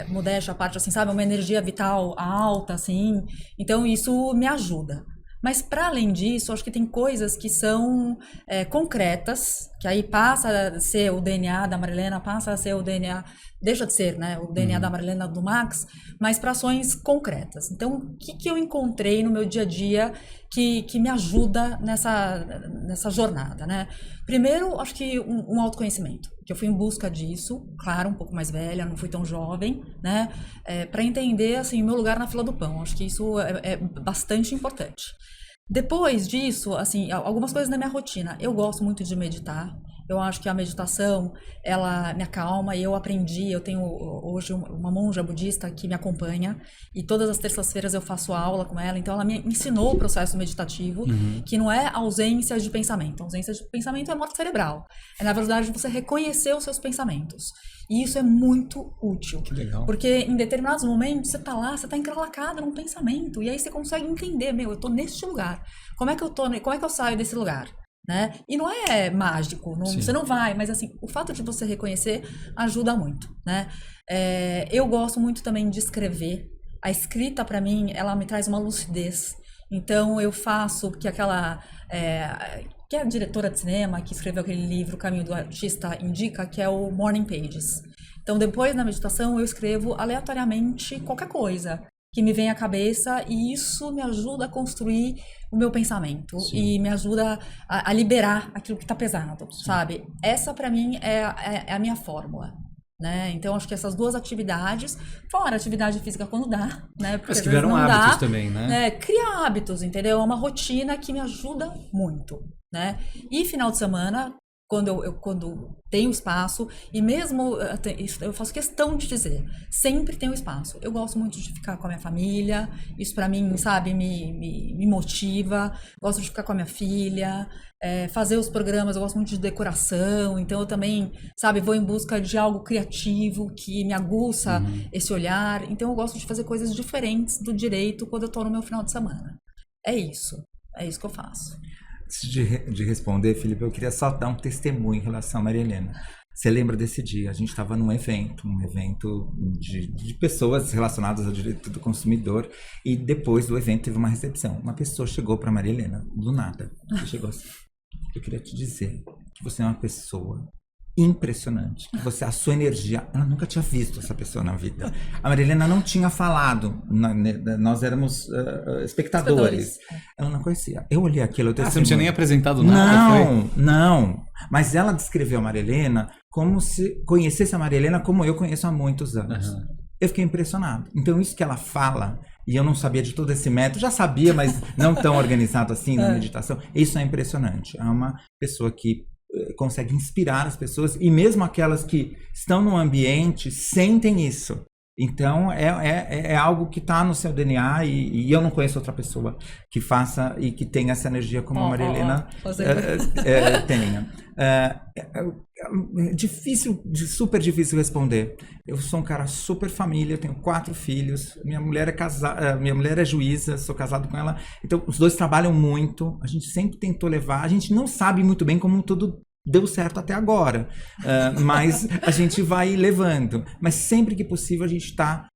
modéstia à parte, assim, sabe? Uma energia vital alta, assim. Então, isso me ajuda. Mas, para além disso, acho que tem coisas que são concretas, que aí passa a ser o DNA da Marilena, passa a ser o DNA... Deixa de ser, né? O DNA da Marilena, do Max, mas para ações concretas. Então, o que eu encontrei no meu dia a dia que me ajuda nessa jornada, né? Primeiro, acho que um autoconhecimento, que eu fui em busca disso, claro, um pouco mais velha, não fui tão jovem, né? Para entender, assim, o meu lugar na fila do pão. Acho que isso é bastante importante. Depois disso, assim, algumas coisas na minha rotina. Eu gosto muito de meditar. Eu acho que a meditação, ela me acalma e eu aprendi, eu tenho hoje uma monja budista que me acompanha e todas as terças-feiras eu faço aula com ela, então ela me ensinou o processo meditativo, que não é ausência de pensamento. A ausência de pensamento é morte cerebral. É, na verdade, você reconhecer os seus pensamentos. E isso é muito útil. Que legal. Porque em determinados momentos você tá lá, você tá encralacado num pensamento e aí você consegue entender, eu tô neste lugar. Como é que eu saio desse lugar? Né? E não é mágico, você não vai, mas assim, o fato de você reconhecer ajuda muito, né? Eu gosto muito também de escrever. A escrita, para mim, ela me traz uma lucidez. Então, eu faço que que é a diretora de cinema que escreveu aquele livro, O Caminho do Artista Indica, que é o Morning Pages. Então, depois da meditação, eu escrevo aleatoriamente qualquer coisa que me vem à cabeça e isso me ajuda a construir o meu pensamento. Sim. E me ajuda a liberar aquilo que está pesado, sim, sabe? Essa, para mim, é a minha fórmula. Né? Então, acho que essas duas atividades, fora a atividade física quando dá, né? Porque mas que vieram hábitos também, né? Cria hábitos, entendeu? É uma rotina que me ajuda muito, né? E final de semana, quando tenho espaço, e mesmo eu faço questão de dizer, sempre tenho espaço. Eu gosto muito de ficar com a minha família, isso pra mim, sabe, me motiva. Gosto de ficar com a minha filha, fazer os programas, eu gosto muito de decoração, então eu também, sabe, vou em busca de algo criativo que me aguça esse olhar. Então eu gosto de fazer coisas diferentes do direito quando eu tô no meu final de semana. É isso que eu faço. Antes de responder, Felipe, eu queria só dar um testemunho em relação a Maria Helena. Você lembra desse dia? A gente estava num evento de pessoas relacionadas ao direito do consumidor e depois do evento teve uma recepção. Uma pessoa chegou para Maria Helena, do nada. Ela chegou assim, eu queria te dizer que você é uma pessoa impressionante. A sua energia, ela nunca tinha visto essa pessoa na vida. A Marilena não tinha falado, nós éramos espectadores. Ela não conhecia. Eu olhei aquilo, você não tinha nem apresentado nada? Não. Mas ela descreveu a Marilena como se conhecesse a Marilena como eu conheço há muitos anos. Uhum. Eu fiquei impressionado. Então isso que ela fala, e eu não sabia de todo esse método, já sabia, mas não tão organizado assim na meditação, isso é impressionante. É uma pessoa que consegue inspirar as pessoas, e mesmo aquelas que estão no ambiente sentem isso. Então é algo que está no seu DNA, e eu não conheço outra pessoa que faça e que tenha essa energia como a Marilena tenha. Super difícil responder. Eu sou um cara super família, tenho 4 filhos, minha mulher é juíza, sou casado com ela, então os dois trabalham muito, a gente sempre tentou levar, a gente não sabe muito bem como tudo deu certo até agora, mas a gente vai levando, mas sempre que possível a gente está,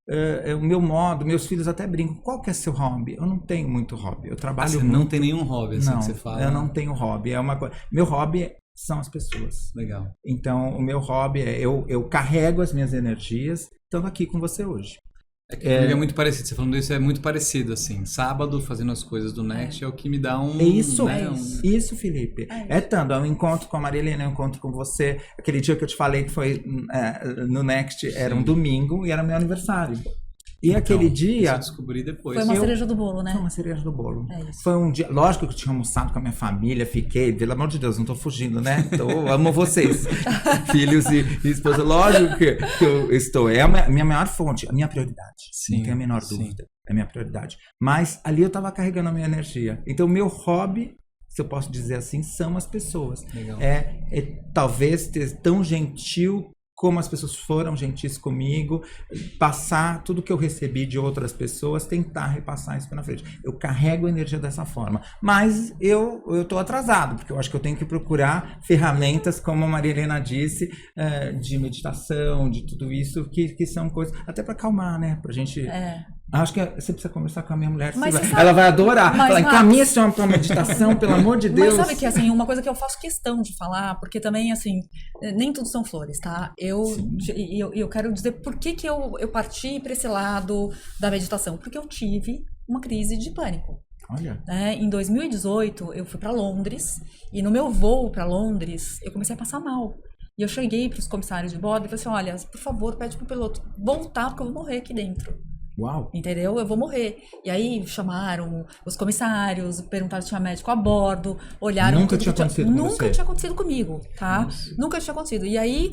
o meu modo, meus filhos até brincam, qual que é seu hobby? Eu não tenho muito hobby, eu trabalho Você muito. Não tem nenhum hobby, assim, não, que você fala? Eu não tenho hobby, meu hobby são as pessoas. Legal. Então o meu hobby é, eu carrego as minhas energias, estando aqui com você hoje. É muito parecido, você falando isso é muito parecido, assim, sábado fazendo as coisas do Next é o que me dá um... Isso, Felipe. Tanto, é um encontro com a Marilena, um encontro com você, aquele dia que eu te falei que foi no Next, era um domingo e era meu aniversário. E então, aquele dia... eu descobri depois. Foi uma cereja do bolo, né? Foi uma cereja do bolo. Isso. Foi um dia... Lógico que eu tinha almoçado com a minha família, fiquei... Pelo amor de Deus, não tô fugindo, né? Amo vocês, filhos e esposa. Lógico que eu estou. É a minha maior fonte, a minha prioridade. Sim, não tem a menor dúvida. É a minha prioridade. Mas ali eu tava carregando a minha energia. Então, o meu hobby, se eu posso dizer assim, são as pessoas. Legal. Talvez ter tão gentil como as pessoas foram gentis comigo, passar tudo que eu recebi de outras pessoas, tentar repassar isso para frente. Eu carrego a energia dessa forma. Mas eu tô atrasado, porque eu acho que eu tenho que procurar ferramentas, como a Maria Helena disse, de meditação, de tudo isso, que são coisas, até para acalmar, né? Pra gente... Acho que você precisa conversar com a minha mulher. Ela vai adorar. Ela encaminha-se uma meditação, pelo amor de Deus. Mas sabe que, assim, uma coisa que eu faço questão de falar, porque também, assim, nem tudo são flores, tá? Eu quero dizer por que eu parti para esse lado da meditação. Porque eu tive uma crise de pânico. Olha. Em 2018, eu fui para Londres, e no meu voo para Londres, eu comecei a passar mal. E eu cheguei para os comissários de bordo e falei assim, olha, por favor, pede pro piloto voltar, porque eu vou morrer aqui dentro. Uau. Entendeu? Eu vou morrer. E aí chamaram os comissários, perguntaram se tinha médico a bordo, olharam... Nunca tinha acontecido com você? Nunca tinha acontecido comigo, tá? Nossa. Nunca tinha acontecido. E aí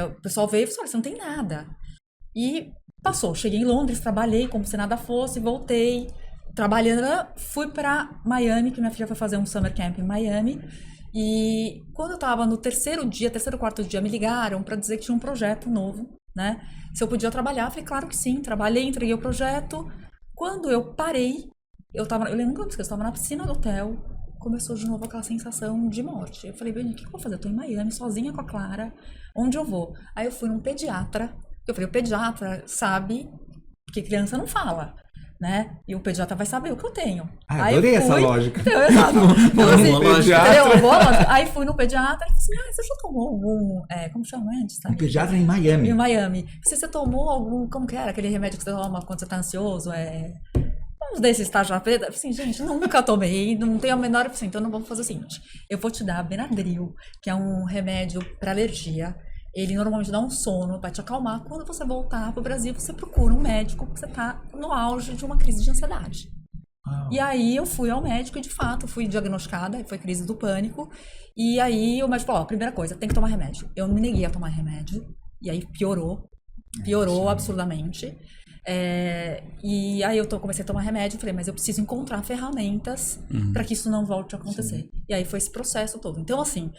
o pessoal veio e falou, olha, você não tem nada. E passou. Cheguei em Londres, trabalhei como se nada fosse, voltei. Trabalhando, fui pra Miami, que minha filha foi fazer um summer camp em Miami. E quando eu tava no terceiro, quarto dia, me ligaram pra dizer que tinha um projeto novo, né? Se eu podia trabalhar, eu falei, claro que sim, trabalhei, entreguei o projeto. Quando eu parei, eu nunca me esqueço, eu estava na piscina do hotel, começou de novo aquela sensação de morte. Eu falei, Beni, o que eu vou fazer? Eu tô em Miami, sozinha com a Clara, onde eu vou? Aí eu fui num pediatra, eu falei, o pediatra sabe que criança não fala, né? E o pediatra vai saber o que eu tenho. Aí adorei essa lógica. Então, exato. Então, assim, aí fui no pediatra e falei assim, você já tomou algum, como chama antes? Um pediatra em Miami. Em Miami. Você tomou algum, como que era? Aquele remédio que você toma quando você tá ansioso, uns desses estágios preta. Assim, gente, nunca tomei, não tenho a menor, assim, então não vamos fazer o seguinte, eu vou te dar Benadryl, que é um remédio para alergia. Ele normalmente dá um sono, vai te acalmar. Quando você voltar pro Brasil, você procura um médico, porque você tá no auge de uma crise de ansiedade. E aí eu fui ao médico e, de fato, fui diagnosticada, foi crise do pânico. E aí o médico falou, primeira coisa, tem que tomar remédio. Eu me neguei a tomar remédio, e aí piorou absurdamente. E aí eu comecei a tomar remédio, falei, mas eu preciso encontrar ferramentas para que isso não volte a acontecer. Sim. E aí foi esse processo todo. Então, assim,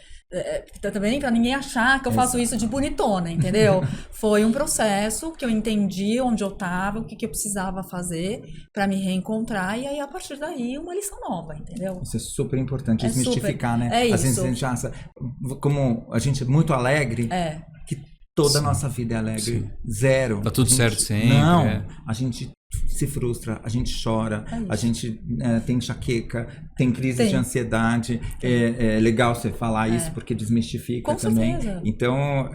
também para ninguém achar que eu faço isso de bonitona, entendeu? Foi um processo que eu entendi onde eu estava, o que eu precisava fazer para me reencontrar, e aí a partir daí uma lição nova, entendeu? Isso é super importante, desmistificar, super, né? Às vezes a gente acha, como a gente é muito alegre, que toda a nossa vida é alegre. Sim. Zero. Tá tudo certo sempre. Não, a gente se frustra, a gente chora, É isso. a gente tem enxaqueca, tem crise Tem. de ansiedade. É legal você falar isso porque desmistifica Com também. certeza. Então,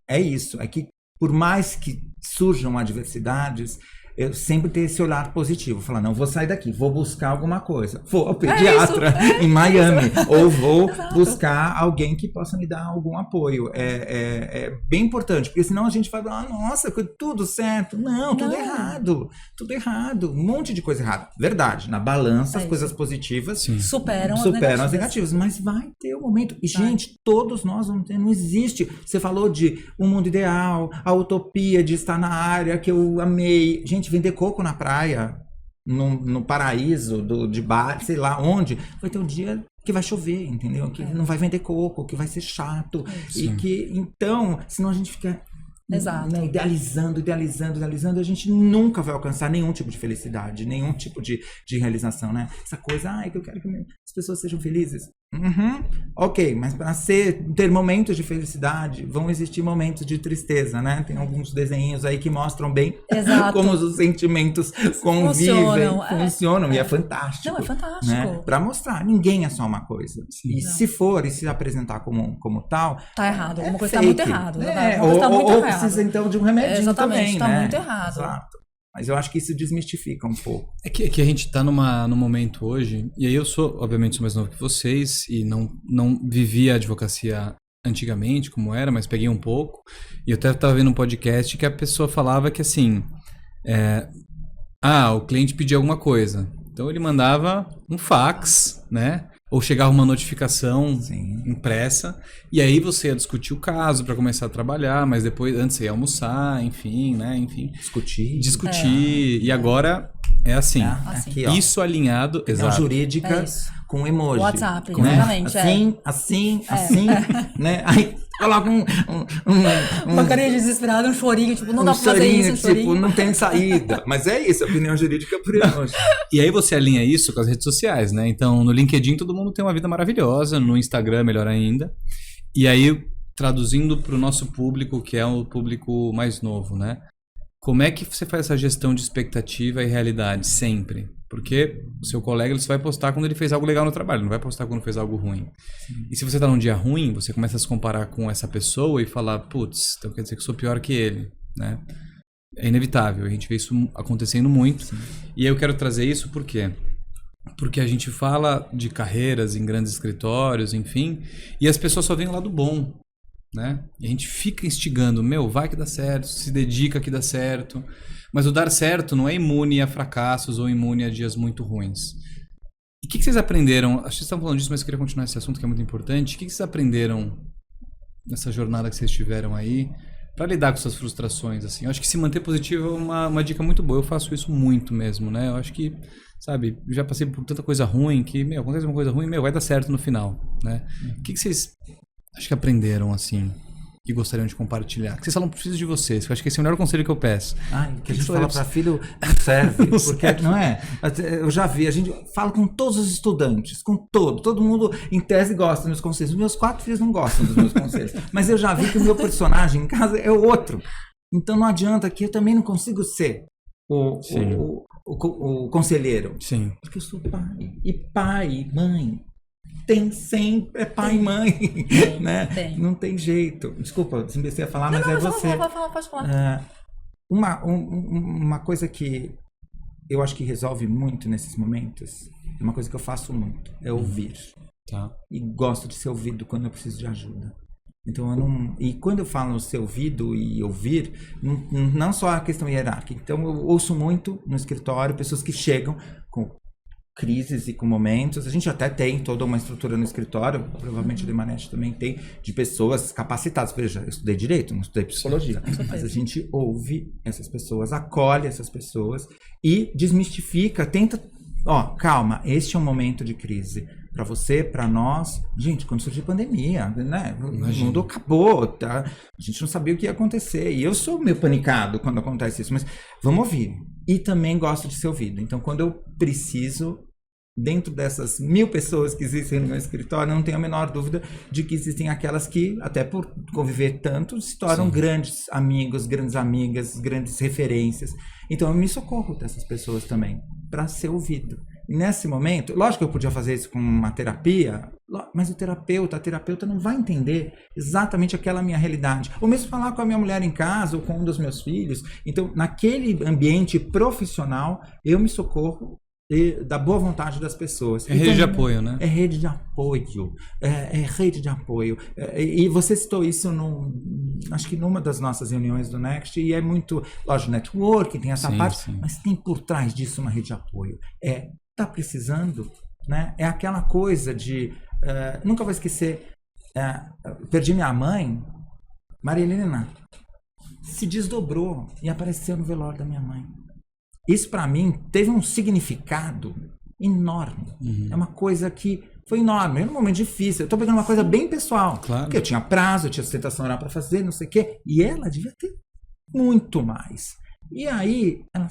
é isso. É que por mais que surjam adversidades, eu sempre tenho esse olhar positivo. Falar, não, vou sair daqui, vou buscar alguma coisa. Vou ao pediatra em Miami. Ou vou Exato. buscar alguém que possa me dar algum apoio. É bem importante, porque senão a gente vai falar, nossa, tudo certo. Não, tudo Não. errado. Tudo errado. Um monte de coisa errada. Verdade, na balança, as isso. coisas positivas Superam as negativas. Mas vai ter um momento. E, gente, todos nós vamos ter. Não existe. Você falou de um mundo ideal, a utopia de estar na área que eu amei. Gente, vender coco na praia, no paraíso, de bar, sei lá onde, vai ter um dia que vai chover, entendeu? Que não vai vender coco, que vai ser chato. E que, então, senão a gente fica... Exato. Né, idealizando, a gente nunca vai alcançar nenhum tipo de felicidade, nenhum tipo de realização, né? Essa coisa, que eu quero que as pessoas sejam felizes. Ok, mas para ter momentos de felicidade, vão existir momentos de tristeza, né? Tem alguns desenhos aí que mostram bem Exato. como os sentimentos convivem, funcionam, e é fantástico. Não, é fantástico. Né? Para mostrar, ninguém é só uma coisa. E Não. se for e se apresentar como tal, Tá errado, alguma coisa tá fake. muito errado. É, Alguma coisa tá muito ou errado. precisa então de um remedinho Exatamente, também, tá né? muito errado. Exato. Mas eu acho que isso desmistifica um pouco. É que a gente tá num momento hoje, e aí eu obviamente sou mais novo que vocês, e não vivi a advocacia antigamente, como era, mas peguei um pouco, e eu até tava vendo um podcast que a pessoa falava que assim, o cliente pediu alguma coisa, então ele mandava um fax, né? Ou chegava uma notificação impressa, e aí você ia discutir o caso para começar a trabalhar, mas depois, antes você ia almoçar, enfim, né? Enfim. Discutir. E agora é assim. Aqui, ó. Isso alinhado, Opinião exato. jurídica É isso. com emoji. WhatsApp, né? exatamente. Assim, né? Aí coloca Uma carinha desesperada, um chorinho, tipo, não dá pra fazer chorinho, isso, um chorinho. tipo, não tem saída. Mas é isso, opinião jurídica por emoji. E aí você alinha isso com as redes sociais, né? Então, no LinkedIn todo mundo tem uma vida maravilhosa, no Instagram melhor ainda. E aí, traduzindo para o nosso público, que é o público mais novo, né? Como é que você faz essa gestão de expectativa e realidade sempre? Porque o seu colega ele só vai postar quando ele fez algo legal no trabalho, não vai postar quando fez algo ruim. E se você tá num dia ruim, você começa a se comparar com essa pessoa e falar, putz, então quer dizer que eu sou pior que ele, né? É inevitável, a gente vê isso acontecendo muito. E eu quero trazer isso por quê? Porque a gente fala de carreiras em grandes escritórios, enfim, e as pessoas só veem o lado bom, né? E a gente fica instigando, vai que dá certo, se dedica que dá certo. Mas o dar certo não é imune a fracassos ou imune a dias muito ruins. E o que vocês aprenderam? Acho que vocês estão falando disso, mas eu queria continuar esse assunto que é muito importante. O que vocês aprenderam nessa jornada que vocês tiveram aí para lidar com suas frustrações? Assim? Eu acho que se manter positivo é uma dica muito boa. Eu faço isso muito mesmo, né? Eu acho que, sabe, já passei por tanta coisa ruim que, acontece uma coisa ruim, vai dar certo no final, né? O que vocês acho que aprenderam, assim, e gostariam de compartilhar? Que vocês falam, preciso de vocês, que eu acho que esse é o melhor conselho que eu peço. Que a gente fala para filho não serve, porque não é? Eu já vi, a gente fala com todos os estudantes, com todo mundo em tese gosta dos meus conselhos. Meus 4 filhos não gostam dos meus conselhos, mas eu já vi que o meu personagem em casa é o outro. Então não adianta que eu também não consigo ser o conselheiro. Sim. Porque eu sou pai e mãe. Tem sempre, pai e mãe, né? Não tem jeito. Desculpa, comecei a falar, mas é você. Pode falar. Uma coisa que eu acho que resolve muito nesses momentos, é uma coisa que eu faço muito, é ouvir. Tá. E gosto de ser ouvido quando eu preciso de ajuda. Então eu não... E quando eu falo ser ouvido e ouvir, não só a questão hierárquica. Então eu ouço muito no escritório pessoas que chegam com crises e com momentos. A gente até tem toda uma estrutura no escritório, provavelmente o Demanet também tem, de pessoas capacitadas. Veja, eu estudei direito, não estudei psicologia, mas a gente ouve essas pessoas, acolhe essas pessoas e desmistifica, tenta... calma, este é um momento de crise. Para você, para nós. Gente, quando surgiu a pandemia, né? O mundo acabou, tá? A gente não sabia o que ia acontecer. E eu sou meio panicado quando acontece isso, mas vamos ouvir. E também gosto de ser ouvido. Então, quando eu preciso, dentro dessas 1000 pessoas que existem no meu escritório, não tenho a menor dúvida de que existem aquelas que, até por conviver tanto, se tornam grandes amigos, grandes amigas, grandes referências. Então eu me socorro dessas pessoas também, para ser ouvido. E nesse momento, lógico que eu podia fazer isso com uma terapia, mas a terapeuta não vai entender exatamente aquela minha realidade. Ou mesmo falar com a minha mulher em casa, ou com um dos meus filhos. Então, naquele ambiente profissional, eu me socorro da boa vontade das pessoas. É rede de apoio, né? É rede de apoio. É rede de apoio. E você citou isso acho que numa das nossas reuniões do Next, e é muito, lógico, network, tem essa parte, mas tem por trás disso uma rede de apoio. Tá precisando, né? É aquela coisa de... nunca vou esquecer, perdi minha mãe, Maria Helena se desdobrou e apareceu no velório da minha mãe. Isso para mim teve um significado enorme. É uma coisa que foi enorme. Era um momento difícil. Eu tô pegando uma coisa bem pessoal. Claro. Porque eu tinha prazo, eu tinha sustentação oral para fazer, não sei o quê. E ela devia ter muito mais. E aí, ela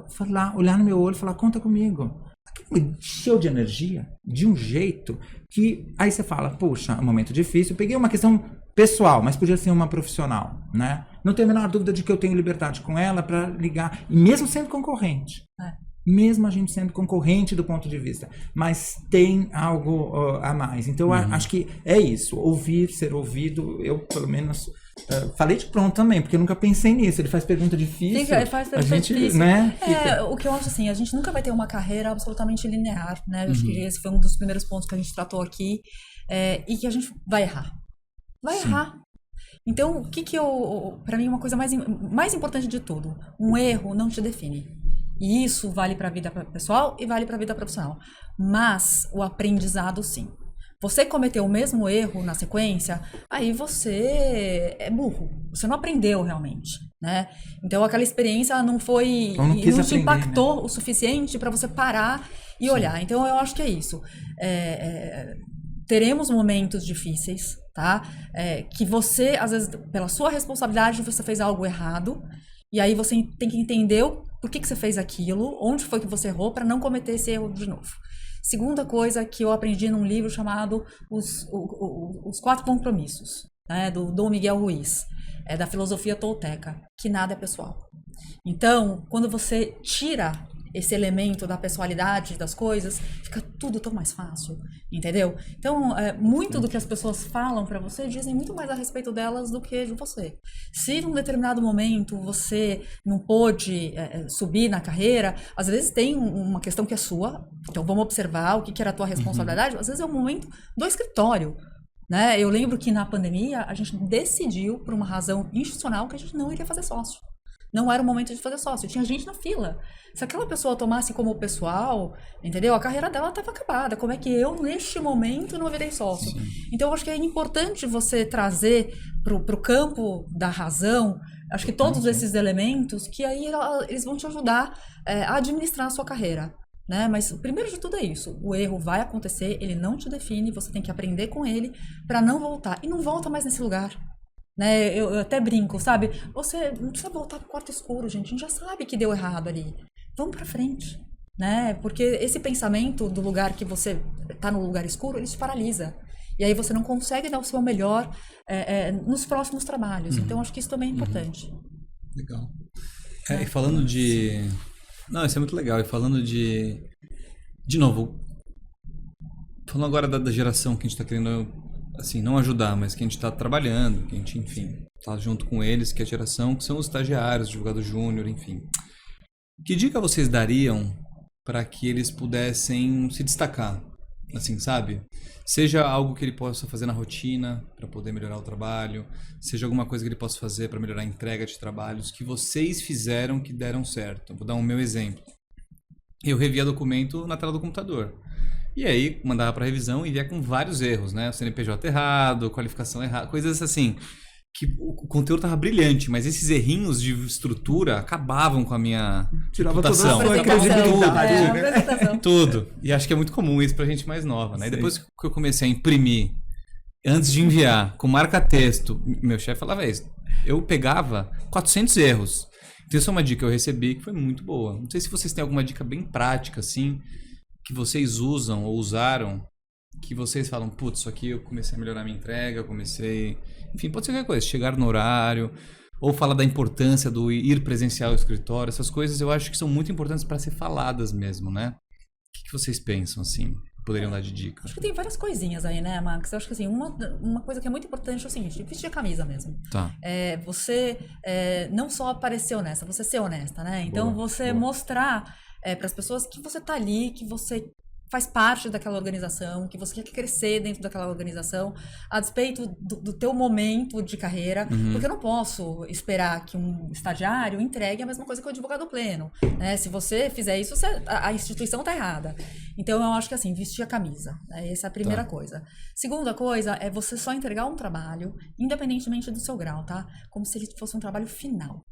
foi lá, olhar no meu olho e falar, conta comigo. Aquilo me encheu de energia, de um jeito que... Aí você fala, puxa, é um momento difícil. Eu peguei uma questão pessoal, mas podia ser uma profissional, né? Não tenho a menor dúvida de que eu tenho liberdade com ela para ligar, e mesmo sendo concorrente. Mesmo a gente sendo concorrente do ponto de vista, mas tem algo a mais. Então, acho que é isso. Ouvir, ser ouvido, eu, pelo menos... falei de pronto também, porque eu nunca pensei nisso. Ele faz pergunta difícil. Ele faz pergunta difícil. Né, o que eu acho assim, a gente nunca vai ter uma carreira absolutamente linear, né? Eu acho que esse foi um dos primeiros pontos que a gente tratou aqui, e que a gente vai errar. Vai errar. Então, pra mim, uma coisa mais importante de tudo, um erro não te define. E isso vale para a vida pessoal e vale para a vida profissional. Mas o aprendizado, sim. Você cometeu o mesmo erro na sequência, aí você é burro. Você não aprendeu realmente, né? Então aquela experiência não te impactou, né, o suficiente para você parar e olhar. Então eu acho que é isso. Teremos momentos difíceis, tá? Que você, às vezes, pela sua responsabilidade, você fez algo errado. E aí você tem que entender por que você fez aquilo, onde foi que você errou, para não cometer esse erro de novo. Segunda coisa que eu aprendi num livro chamado Os 4 Compromissos, né, do Dom Miguel Ruiz, da filosofia tolteca, que nada é pessoal. Então, quando você tira esse elemento da pessoalidade das coisas, fica tudo tão mais fácil, entendeu? Então, muito do que as pessoas falam pra você dizem muito mais a respeito delas do que de você. Se num determinado momento você não pôde subir na carreira, às vezes tem uma questão que é sua, então vamos observar o que era a tua responsabilidade, às vezes é um momento do escritório, né? Eu lembro que na pandemia a gente decidiu, por uma razão institucional, que a gente não iria fazer sócio. Não era o momento de fazer sócio, tinha gente na fila. Se aquela pessoa tomasse como pessoal, entendeu? A carreira dela estava acabada. Como é que eu, neste momento, não virei sócio? Sim. Então, eu acho que é importante você trazer para o campo da razão, acho que todos esses elementos, que aí eles vão te ajudar a administrar a sua carreira. Né? Mas, primeiro de tudo é isso. O erro vai acontecer, ele não te define, você tem que aprender com ele para não voltar. E não volta mais nesse lugar. Né, eu até brinco, sabe? Você não precisa voltar pro quarto escuro, gente. A gente já sabe que deu errado ali. Vamos pra frente, né? Porque esse pensamento do lugar que você tá no lugar escuro, ele te paralisa. E aí você não consegue dar o seu melhor nos próximos trabalhos. Então, acho que isso também é importante. Legal. E falando de... Não, isso é muito legal. E falando de... De novo, falando agora da geração que a gente tá querendo... assim, não ajudar, mas que a gente está trabalhando, que a gente, enfim, está junto com eles, que é a geração, que são os estagiários, advogado júnior, enfim. Que dica vocês dariam para que eles pudessem se destacar? Assim, sabe? Seja algo que ele possa fazer na rotina para poder melhorar o trabalho, seja alguma coisa que ele possa fazer para melhorar a entrega de trabalhos que vocês fizeram que deram certo. Vou dar um meu exemplo. Eu revia documento na tela do computador. E aí, mandava para revisão e via com vários erros, né? O CNPJ errado, qualificação errada, coisas assim, que o conteúdo tava brilhante, mas esses errinhos de estrutura acabavam com a minha reputação. Toda a sua credibilidade, Tudo. E acho que é muito comum isso pra gente mais nova, né? E depois que eu comecei a imprimir, antes de enviar, com marca-texto, meu chefe falava isso, eu pegava 400 erros. Então, isso é uma dica que eu recebi que foi muito boa. Não sei se vocês têm alguma dica bem prática, assim, que vocês usam ou usaram, que vocês falam, putz, isso aqui eu comecei a melhorar minha entrega, eu comecei... Enfim, pode ser qualquer coisa, chegar no horário, ou falar da importância do ir presencial ao escritório, essas coisas eu acho que são muito importantes para ser faladas mesmo, né? O que vocês pensam, assim? Poderiam dar de dica? Acho que tem várias coisinhas aí, né, Max? Eu acho que assim, uma coisa que é muito importante é o seguinte, vestir a camisa mesmo. Tá. Você não só parecer honesta, você ser honesta, né? Então Boa, você boa. mostrar para as pessoas que você tá ali, que você faz parte daquela organização, que você quer crescer dentro daquela organização, a despeito do teu momento de carreira, porque eu não posso esperar que um estagiário entregue a mesma coisa que o advogado pleno, né? Se você fizer isso, a instituição tá errada. Então, eu acho que assim, vestir a camisa, né? Essa é a primeira coisa. Segunda coisa é você só entregar um trabalho, independentemente do seu grau, tá? Como se ele fosse um trabalho final.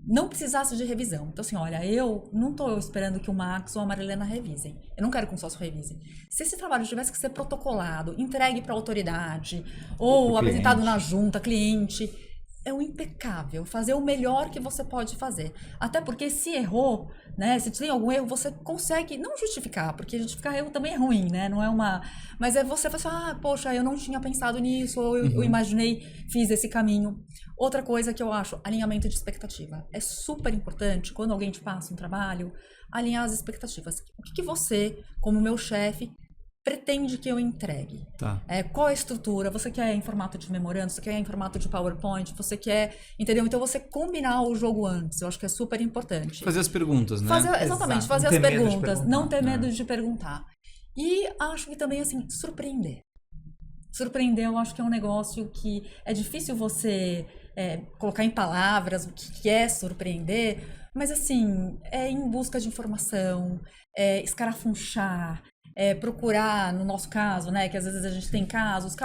Não precisasse de revisão. Então, assim, olha, eu não estou esperando que o Max ou a Marilena revisem. Eu não quero que um sócio revise. Se esse trabalho tivesse que ser protocolado, entregue para a autoridade, ou apresentado na junta, cliente, é o impecável. Fazer o melhor que você pode fazer. Até porque se errou, né? Se tem algum erro, você consegue não justificar, porque justificar erro também é ruim, né? Não é uma... Mas é você falar assim, poxa, eu não tinha pensado nisso, ou eu imaginei, fiz esse caminho. Outra coisa que eu acho, alinhamento de expectativa. É super importante, quando alguém te passa um trabalho, alinhar as expectativas. O que você, como meu chefe, pretende que eu entregue? Tá. Qual a estrutura? Você quer em formato de memorando? Você quer em formato de PowerPoint? Você quer... Entendeu? Então, você combinar o jogo antes. Eu acho que é super importante. Fazer as perguntas, né? Exatamente, Exato. fazer Não as ter medo de perguntas. perguntar, Não ter né? medo de perguntar. E acho que também, assim, surpreender. Surpreender, eu acho que é um negócio que é difícil você colocar em palavras o que é surpreender, mas, assim, é em busca de informação, escarafunchar, procurar, no nosso caso, né, que às vezes a gente tem casos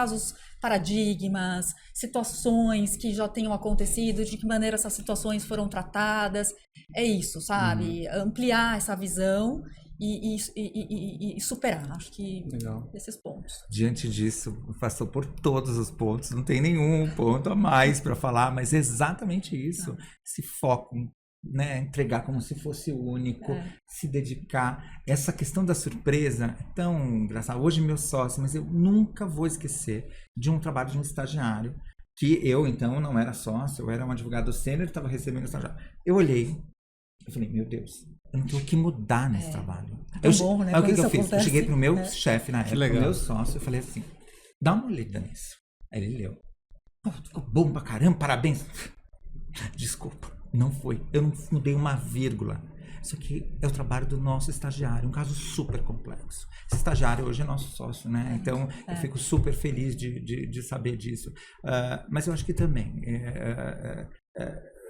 paradigmas, situações que já tenham acontecido, de que maneira essas situações foram tratadas. É isso, sabe? Ampliar essa visão e superar. Acho que Legal. esses pontos. Diante disso, passou por todos os pontos, não tem nenhum ponto a mais para falar, mas é exatamente isso. Esse foco, né? Entregar como se fosse o único, se dedicar. Essa questão da surpresa é tão engraçada. Hoje, meu sócio, mas eu nunca vou esquecer de um trabalho de um estagiário, que eu, então, não era sócio, eu era um advogado sênior e estava recebendo estagiário. Eu olhei, eu falei, meu Deus, eu não tenho o que mudar nesse trabalho. É bom, né? Aí o que eu Quando fiz? isso Eu cheguei pro meu acontece. chefe na época, legal. meu sócio, eu falei assim, dá uma olhada nisso. Aí ele leu. Pô, ficou bom pra caramba, parabéns. Desculpa, não foi. Eu não mudei uma vírgula. Isso aqui é o trabalho do nosso estagiário, um caso super complexo. Esse estagiário hoje é nosso sócio, né? Então, eu fico super feliz de saber disso. Mas eu acho que também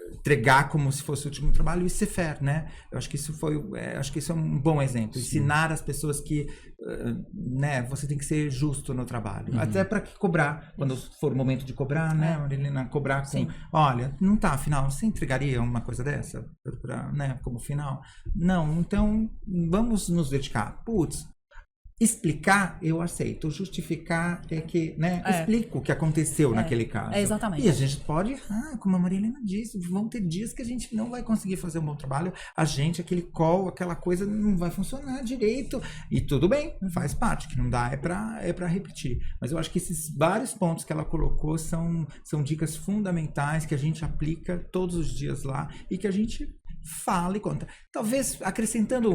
entregar como se fosse o último trabalho e ser fair, né? Eu acho que isso acho que isso é um bom exemplo. Ensinar as pessoas que, né, você tem que ser justo no trabalho. Até para cobrar, quando for o momento de cobrar, né, Marilena, cobrar com, Sim. olha, não tá, afinal, você entregaria uma coisa dessa, né, como final? Não, então vamos nos dedicar. Putz, explicar, eu aceito. Justificar é que, né, explico o que aconteceu naquele caso. Exatamente. E a gente pode, como a Marilena disse, vão ter dias que a gente não vai conseguir fazer um bom trabalho, aquele call, aquela coisa não vai funcionar direito. E tudo bem, faz parte, que não dá é pra repetir. Mas eu acho que esses vários pontos que ela colocou são dicas fundamentais que a gente aplica todos os dias lá e que a gente fala e conta. Talvez acrescentando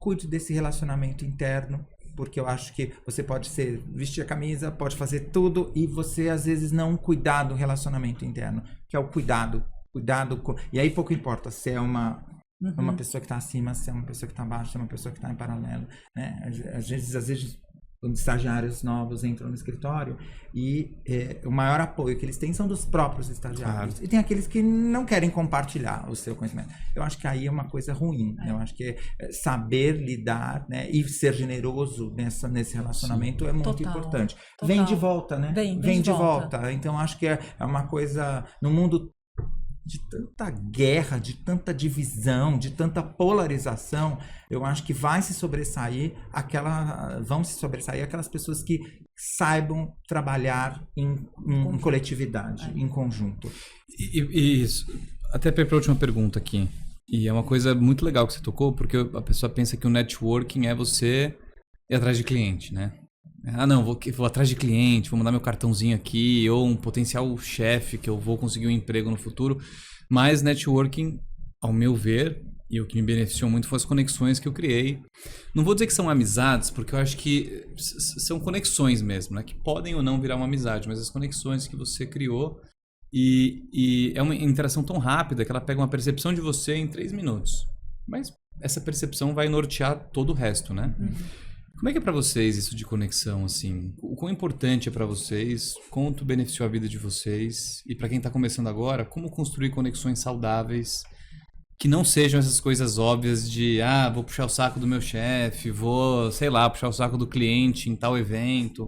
cuide desse relacionamento interno, porque eu acho que você pode vestir a camisa, pode fazer tudo e você às vezes não cuidar do relacionamento interno, que é o cuidado e aí pouco importa se é uma pessoa que está acima, se é uma pessoa que está abaixo, se é uma pessoa que está em paralelo, né? Às vezes quando estagiários novos entram no escritório e o maior apoio que eles têm são dos próprios estagiários. Claro. E tem aqueles que não querem compartilhar o seu conhecimento. Eu acho que aí é uma coisa ruim. Eu acho que saber lidar, né, e ser generoso nesse relacionamento é muito importante. Total. Vem de volta, né? Vem de volta. Então, acho que é uma coisa no mundo de tanta guerra, de tanta divisão, de tanta polarização, eu acho que vão se sobressair aquelas pessoas que saibam trabalhar em coletividade, em conjunto. E isso, até para a última pergunta aqui. E é uma coisa muito legal que você tocou, porque a pessoa pensa que o networking é você ir atrás de cliente, né? Ah, não, vou atrás de cliente, vou mandar meu cartãozinho aqui, ou um potencial chefe que eu vou conseguir um emprego no futuro. Mas networking, ao meu ver, e o que me beneficiou muito foram as conexões que eu criei. Não vou dizer que são amizades, porque eu acho que são conexões mesmo, né? Que podem ou não virar uma amizade, mas as conexões que você criou e é uma interação tão rápida que ela pega uma percepção de você em 3 minutos. Mas essa percepção vai nortear todo o resto, né? Como é que é pra vocês isso de conexão, assim? O quão importante é pra vocês? Quanto beneficiou a vida de vocês? E pra quem tá começando agora, como construir conexões saudáveis que não sejam essas coisas óbvias de, vou puxar o saco do meu chefe, vou, sei lá, puxar o saco do cliente em tal evento.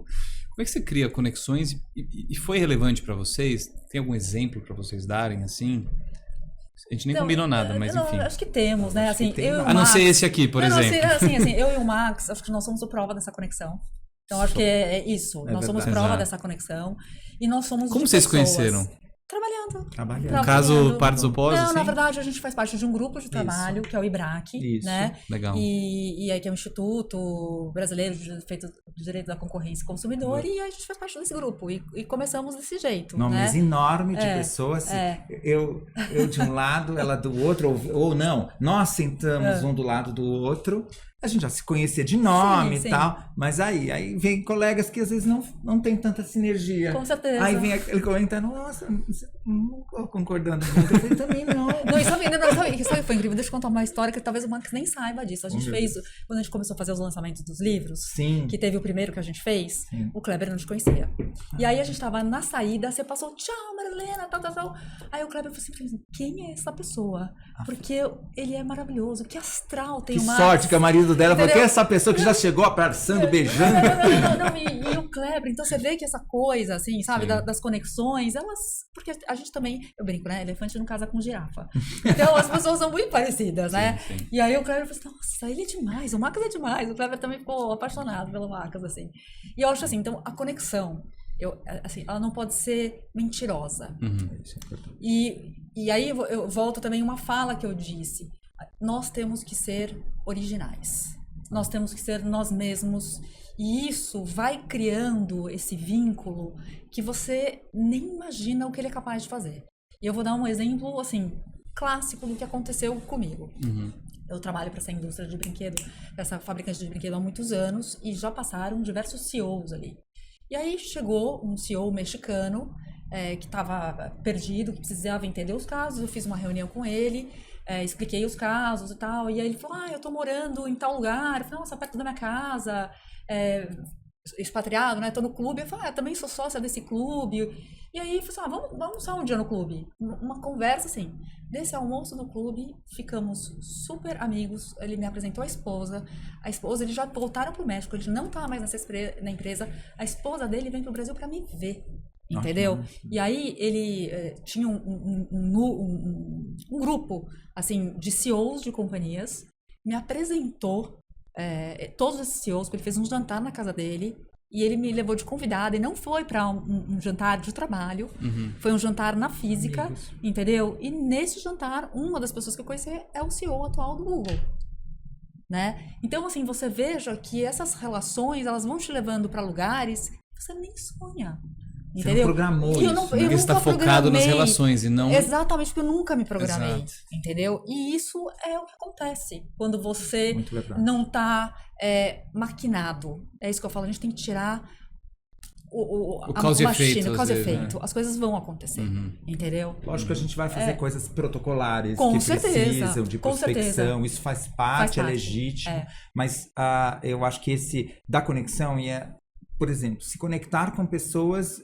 Como é que você cria conexões e foi relevante pra vocês? Tem algum exemplo pra vocês darem, assim? A gente nem combinou nada, mas enfim. Acho que temos, né? Assim, eu e o a não Max, ser esse aqui, por exemplo. Assim, eu e o Max, acho que nós somos a prova dessa conexão. Então, acho que é isso. Nós somos prova Exato. dessa conexão. E nós somos Como de vocês pessoas. conheceram? Trabalhando. No caso, partes opostas, Não, assim? na verdade, a gente faz parte de um grupo de trabalho, que é o IBRAC, Isso. né? Legal. E aí que é o Instituto Brasileiro de Direito da Concorrência e Consumidor, e a gente faz parte desse grupo. E começamos desse jeito, Nomes né? enormes de pessoas. Eu de um lado, ela do outro, ou não. Nós sentamos um do lado do outro. A gente já se conhecia de nome Sim. e tal, mas aí vem colegas que às vezes não tem tanta sinergia. Com certeza. Aí vem aquele comentando, nossa, não tô concordando muito. Eu falei, também não. Não, isso foi incrível. Deixa eu contar uma história que talvez o Max nem saiba disso. A gente fez, quando a gente começou a fazer os lançamentos dos livros, Sim. que teve o primeiro que a gente fez, o Kleber não te conhecia. E aí a gente tava na saída, você passou, tchau, Marilena, tal. Aí o Kleber falou assim, quem é essa pessoa? Porque ele é maravilhoso, que astral tem Que o Max. sorte que o marido dela falou, Entendeu? quem é essa pessoa que já chegou abraçando, beijando? Não, e o Kleber, então você vê que essa coisa, assim, sabe, das conexões, elas, porque a gente também, eu brinco, né, elefante não casa com girafa. Então as pessoas são muito parecidas, né? Sim. E aí o Kleber falou assim, nossa, ele é demais, o Max é demais, o Kleber também ficou apaixonado pelo Max, assim. E eu acho assim, então a conexão, assim, ela não pode ser mentirosa. E aí eu volto também uma fala que eu disse, nós temos que ser originais. Nós temos que ser nós mesmos. E isso vai criando esse vínculo que você nem imagina o que ele é capaz de fazer. E eu vou dar um exemplo, assim, clássico do que aconteceu comigo. Eu trabalho para essa indústria de brinquedo, essa fabricante de brinquedo há muitos anos, e já passaram diversos CEOs ali. E aí chegou um CEO mexicano, que estava perdido, que precisava entender os casos. Eu fiz uma reunião com ele, expliquei os casos e tal, e aí ele falou, eu tô morando em tal lugar. Eu falei, nossa, perto da minha casa, expatriado, né, tô no clube. Eu falei, também sou sócia desse clube. E aí ele falou assim, vamos almoçar um dia no clube. Uma conversa assim. Desse almoço no clube, ficamos super amigos. Ele me apresentou a esposa, eles já voltaram pro México, ele não tá mais na empresa. A esposa dele vem pro Brasil para me ver. Entendeu? E aí ele tinha um grupo assim de CEOs de companhias, me apresentou todos esses CEOs, porque ele fez um jantar na casa dele e ele me levou de convidada, e não foi para um jantar de trabalho, foi um jantar na física, entendeu? E nesse jantar, uma das pessoas que eu conheci é o CEO atual do Google. Né? Então, assim, você veja que essas relações, elas vão te levando para lugares que você nem sonha. Entendeu? Você não programou eu isso, eu Você está nunca focado nas programei. relações e não... Exatamente, porque eu nunca me programei. Exato. Entendeu? E isso é o que acontece quando você Muito legal. não está maquinado. É isso que eu falo, a gente tem que tirar O causa e efeito, o às causa e vezes, efeito. né? As coisas vão acontecer. Entendeu? Lógico que a gente vai fazer coisas protocolares Com que certeza, precisam de com prospecção, certeza. isso faz parte, é legítimo, mas eu acho que esse da conexão por exemplo, se conectar com pessoas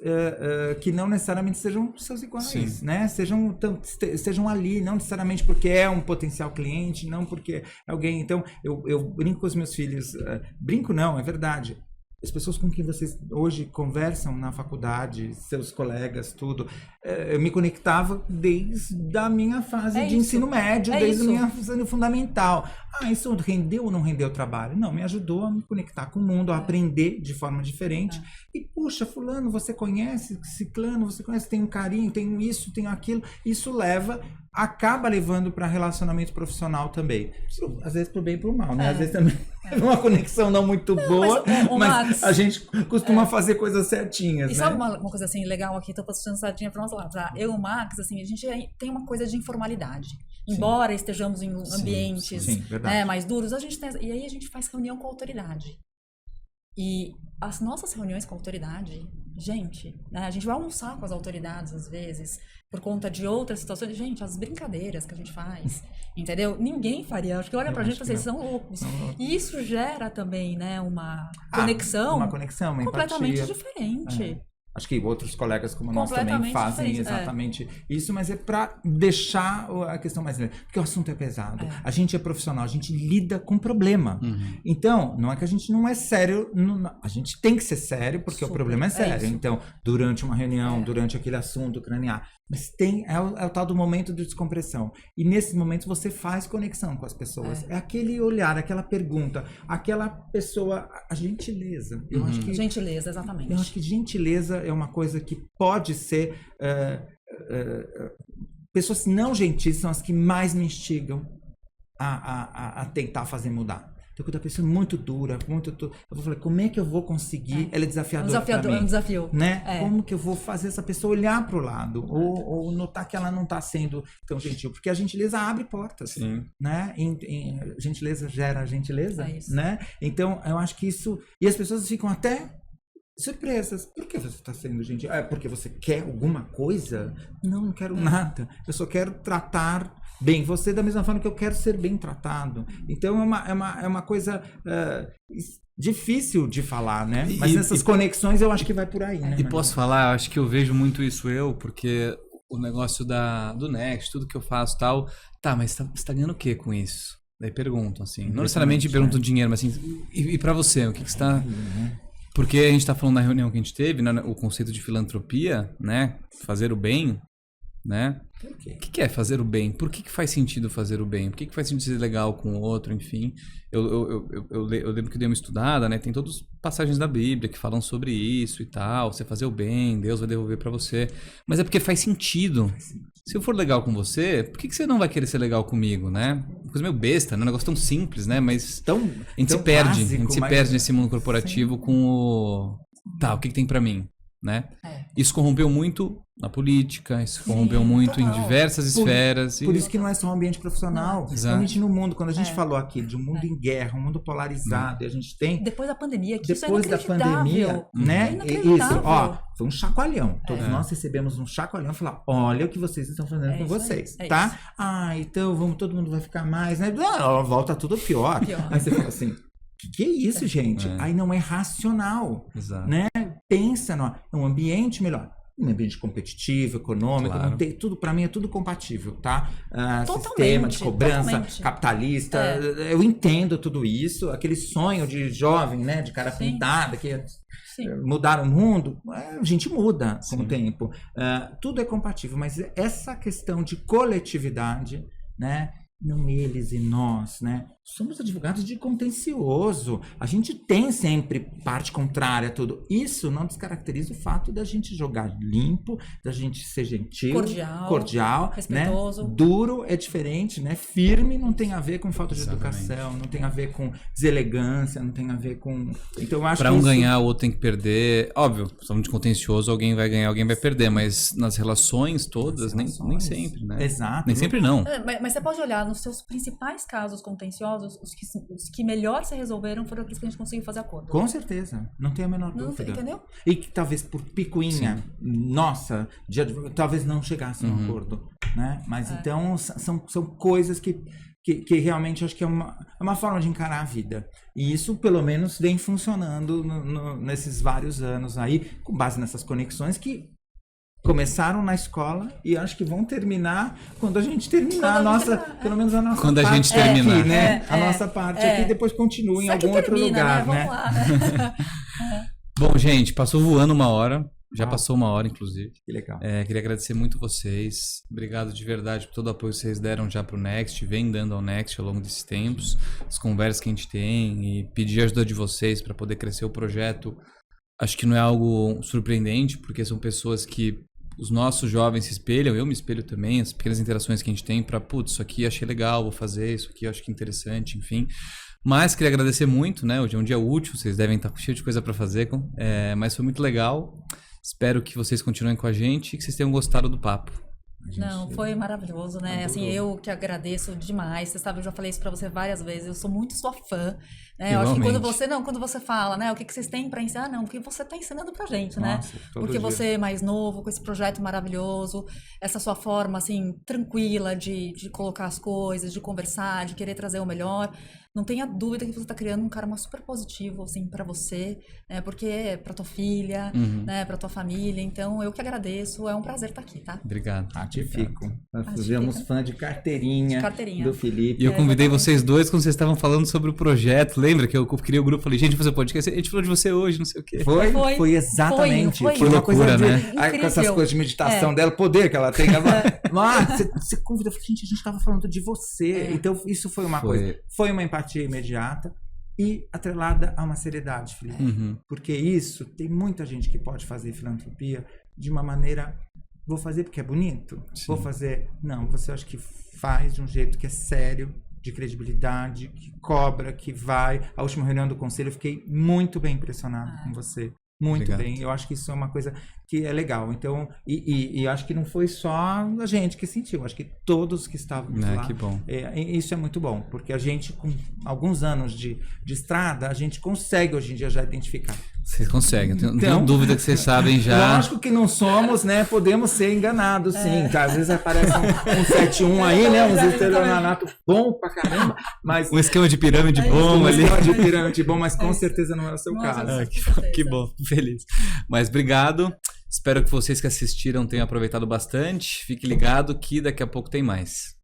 que não necessariamente sejam seus iguais, né? Sejam ali, não necessariamente porque é um potencial cliente, não porque é alguém. Então, eu brinco com os meus filhos, brinco não, é verdade. As pessoas com quem vocês hoje conversam na faculdade, seus colegas, tudo, eu me conectava desde a minha fase de ensino médio, desde a minha fase fundamental. Isso rendeu ou não rendeu o trabalho? Não, me ajudou a me conectar com o mundo, a aprender de forma diferente. E puxa, fulano, você conhece, ciclano, você conhece, tem um carinho, tem isso, tem aquilo. Isso acaba levando para relacionamento profissional também. Às vezes pro bem e pro mal, né? Às vezes também uma conexão não muito boa, mas Max, a gente costuma fazer coisas certinhas, e né? sabe uma coisa assim legal aqui, tô passando sardinha para nós lados. Eu e o Max, assim, a gente tem uma coisa de informalidade. Embora estejamos em ambientes mais duros, a gente tem, e aí a gente faz reunião com a autoridade. E as nossas reuniões com a autoridade, gente, né, a gente vai almoçar com as autoridades às vezes, por conta de outras situações. Gente, as brincadeiras que a gente faz, entendeu? Ninguém faria. Acho que olha pra gente e vocês são loucos. E isso gera também, né, uma conexão, uma completamente empatia. diferente. Acho que outros colegas como nós também fazem exatamente isso, mas é para deixar a questão mais leve. Porque o assunto é pesado. A gente é profissional, a gente lida com problema. Então, não é que a gente não é sério, a gente tem que ser sério, porque o problema é sério. Então, durante uma reunião, durante aquele assunto craniar. Mas é o tal do momento de descompressão. E nesse momento você faz conexão com as pessoas. É aquele olhar, aquela pergunta, aquela pessoa, a gentileza. Eu acho que gentileza, exatamente. Eu acho que gentileza é uma coisa que pode ser... pessoas não gentis são as que mais me instigam a tentar fazer mudar. Então, quando a pessoa é muito dura, eu vou falar, como é que eu vou conseguir? Ela é desafiadora para mim. É um desafio. Né? Como que eu vou fazer essa pessoa olhar para o lado? Ou notar que ela não está sendo tão gentil? Porque a gentileza abre portas. Sim. Né? Gentileza gera gentileza. Isso. Né? Então, eu acho que isso... E as pessoas ficam até surpresas. Por que você está sendo gentil? É porque você quer alguma coisa? Não quero nada. Eu só quero tratar bem você da mesma forma que eu quero ser bem tratado. Então é uma coisa difícil de falar, né? Mas nessas conexões eu acho que vai por aí, né? E posso falar, acho que eu vejo muito isso porque o negócio do Next, tudo que eu faço e tal, mas você tá ganhando o que com isso? Daí perguntam assim, não necessariamente perguntam dinheiro, mas assim, e pra você, o que você tá... Porque a gente tá falando na reunião que a gente teve, né, o conceito de filantropia, né? Fazer o bem, né? Por quê? O que é fazer o bem? Por que faz sentido fazer o bem? Por que faz sentido ser legal com o outro? Enfim, eu lembro que eu dei uma estudada, né? Tem todas as passagens da Bíblia que falam sobre isso e tal. Você fazer o bem, Deus vai devolver pra você. Mas é porque faz sentido. Se eu for legal com você, por que você não vai querer ser legal comigo, né? Uma coisa meio besta, né? Um negócio tão simples, né? Mas a gente se perde. A gente se perde nesse mundo corporativo com o... o que tem pra mim? Né? Isso corrompeu muito na política, isso corrompeu muito em diversas esferas. Por isso que não é só um ambiente profissional, principalmente no mundo. Quando a gente falou aqui de um mundo em guerra, um mundo polarizado, e a gente tem... Depois da pandemia, que depois isso é da pandemia, né? Isso, foi um chacoalhão. Todos nós recebemos um chacoalhão e falar, olha o que vocês estão fazendo com vocês, tá? Então todo mundo vai ficar mais, né? Volta tudo pior. Aí você fala assim... Que é isso, gente? Aí não é racional, né? Pensa um ambiente melhor. Um ambiente competitivo, econômico, não tem, tudo, para mim é tudo compatível, tá? Sistema de cobrança capitalista, eu entendo tudo isso, aquele sonho de jovem, né? De cara pintada, que mudar o mundo, a gente muda com o tempo. Tudo é compatível, mas essa questão de coletividade, né? Não eles e nós, né? Somos advogados de contencioso. A gente tem sempre parte contrária a tudo. Isso não descaracteriza o fato da gente jogar limpo, da gente ser gentil, cordial, respeitoso. Né? Duro é diferente, né? Firme não tem a ver com falta de educação, não tem a ver com deselegância, não tem a ver com... Então, eu acho pra que ganhar, o outro tem que perder. Óbvio, somos de contencioso, alguém vai ganhar, alguém vai perder, mas nas relações todas, nem sempre, né? Exato. Nem sempre não. Mas você pode olhar nos seus principais casos contenciosos, os que melhor se resolveram foram aqueles que a gente conseguiu fazer acordo. Com certeza, não tem a menor dúvida. Entendeu? E que talvez por picuinha nossa, talvez não chegasse a um acordo, né? Mas então são coisas que realmente acho que é uma forma de encarar a vida. E isso, pelo menos, vem funcionando nesses vários anos aí, com base nessas conexões que começaram na escola e acho que vão terminar quando a gente terminar pelo menos a nossa quando parte a gente terminar. aqui, né? A nossa parte aqui, depois continua em algum outro lugar, né? Vamos lá, né? Bom, gente, passou voando uma hora. Já passou uma hora, inclusive. Que legal. Queria agradecer muito vocês. Obrigado de verdade por todo o apoio que vocês deram já pro Next, vem dando ao Next ao longo desses tempos, as conversas que a gente tem e pedir a ajuda de vocês para poder crescer o projeto acho que não é algo surpreendente, porque são pessoas que os nossos jovens se espelham, eu me espelho também, as pequenas interações que a gente tem para, putz, isso aqui achei legal, vou fazer, isso aqui eu acho que é interessante, enfim. Mas queria agradecer muito, né? Hoje é um dia útil, vocês devem estar cheio de coisa para fazer, mas foi muito legal. Espero que vocês continuem com a gente e que vocês tenham gostado do papo. Não, foi maravilhoso, né? Assim, eu que agradeço demais. Você sabe, eu já falei isso pra você várias vezes. Eu sou muito sua fã, né? Eu acho que quando você fala, né? O que vocês têm pra ensinar? Não, o que você tá ensinando pra gente, né? Porque você é mais novo, com esse projeto maravilhoso, essa sua forma, assim, tranquila de colocar as coisas, de conversar, de querer trazer o melhor. Não tenha dúvida que você está criando um karma super positivo, assim, para você, né? Porque é pra tua filha, né? Pra tua família. Então, eu que agradeço. É um prazer estar aqui, tá? Obrigado. Ratifico. Nós fizemos fã de carteirinha do Felipe. E eu convidei vocês dois quando vocês estavam falando sobre o projeto. Lembra que eu criei o grupo e falei, gente, fazer podcast? A gente falou de você hoje, não sei o quê. Foi exatamente. Foi uma loucura, coisa né? Com essas coisas de meditação dela, o poder que ela tem. Você convida, gente, a gente estava falando de você. Então, isso foi uma coisa. Foi uma empatia imediata e atrelada a uma seriedade, Felipe. Porque isso, tem muita gente que pode fazer filantropia de uma maneira, vou fazer porque é bonito, vou fazer... Não, você acha que faz de um jeito que é sério, de credibilidade, que cobra, que vai. A última reunião do conselho eu fiquei muito bem impressionado com você. Muito Obrigado. bem, eu acho que isso é uma coisa que é legal. Então, e acho que não foi só a gente que sentiu, acho que todos que estavam lá. Que bom. Isso é muito bom, porque a gente, com alguns anos de estrada, a gente consegue hoje em dia já identificar. Vocês conseguem, não tenho dúvida que vocês sabem já. Lógico que não somos, né? Podemos ser enganados, sim. Tá? Às vezes aparece um 71 aí, né? Um estelionato bom pra caramba. Mas um esquema de pirâmide bom ali. Um esquema de pirâmide bom, mas com certeza não é o seu caso. Que bom, feliz. Mas obrigado. Espero que vocês que assistiram tenham aproveitado bastante. Fique ligado que daqui a pouco tem mais.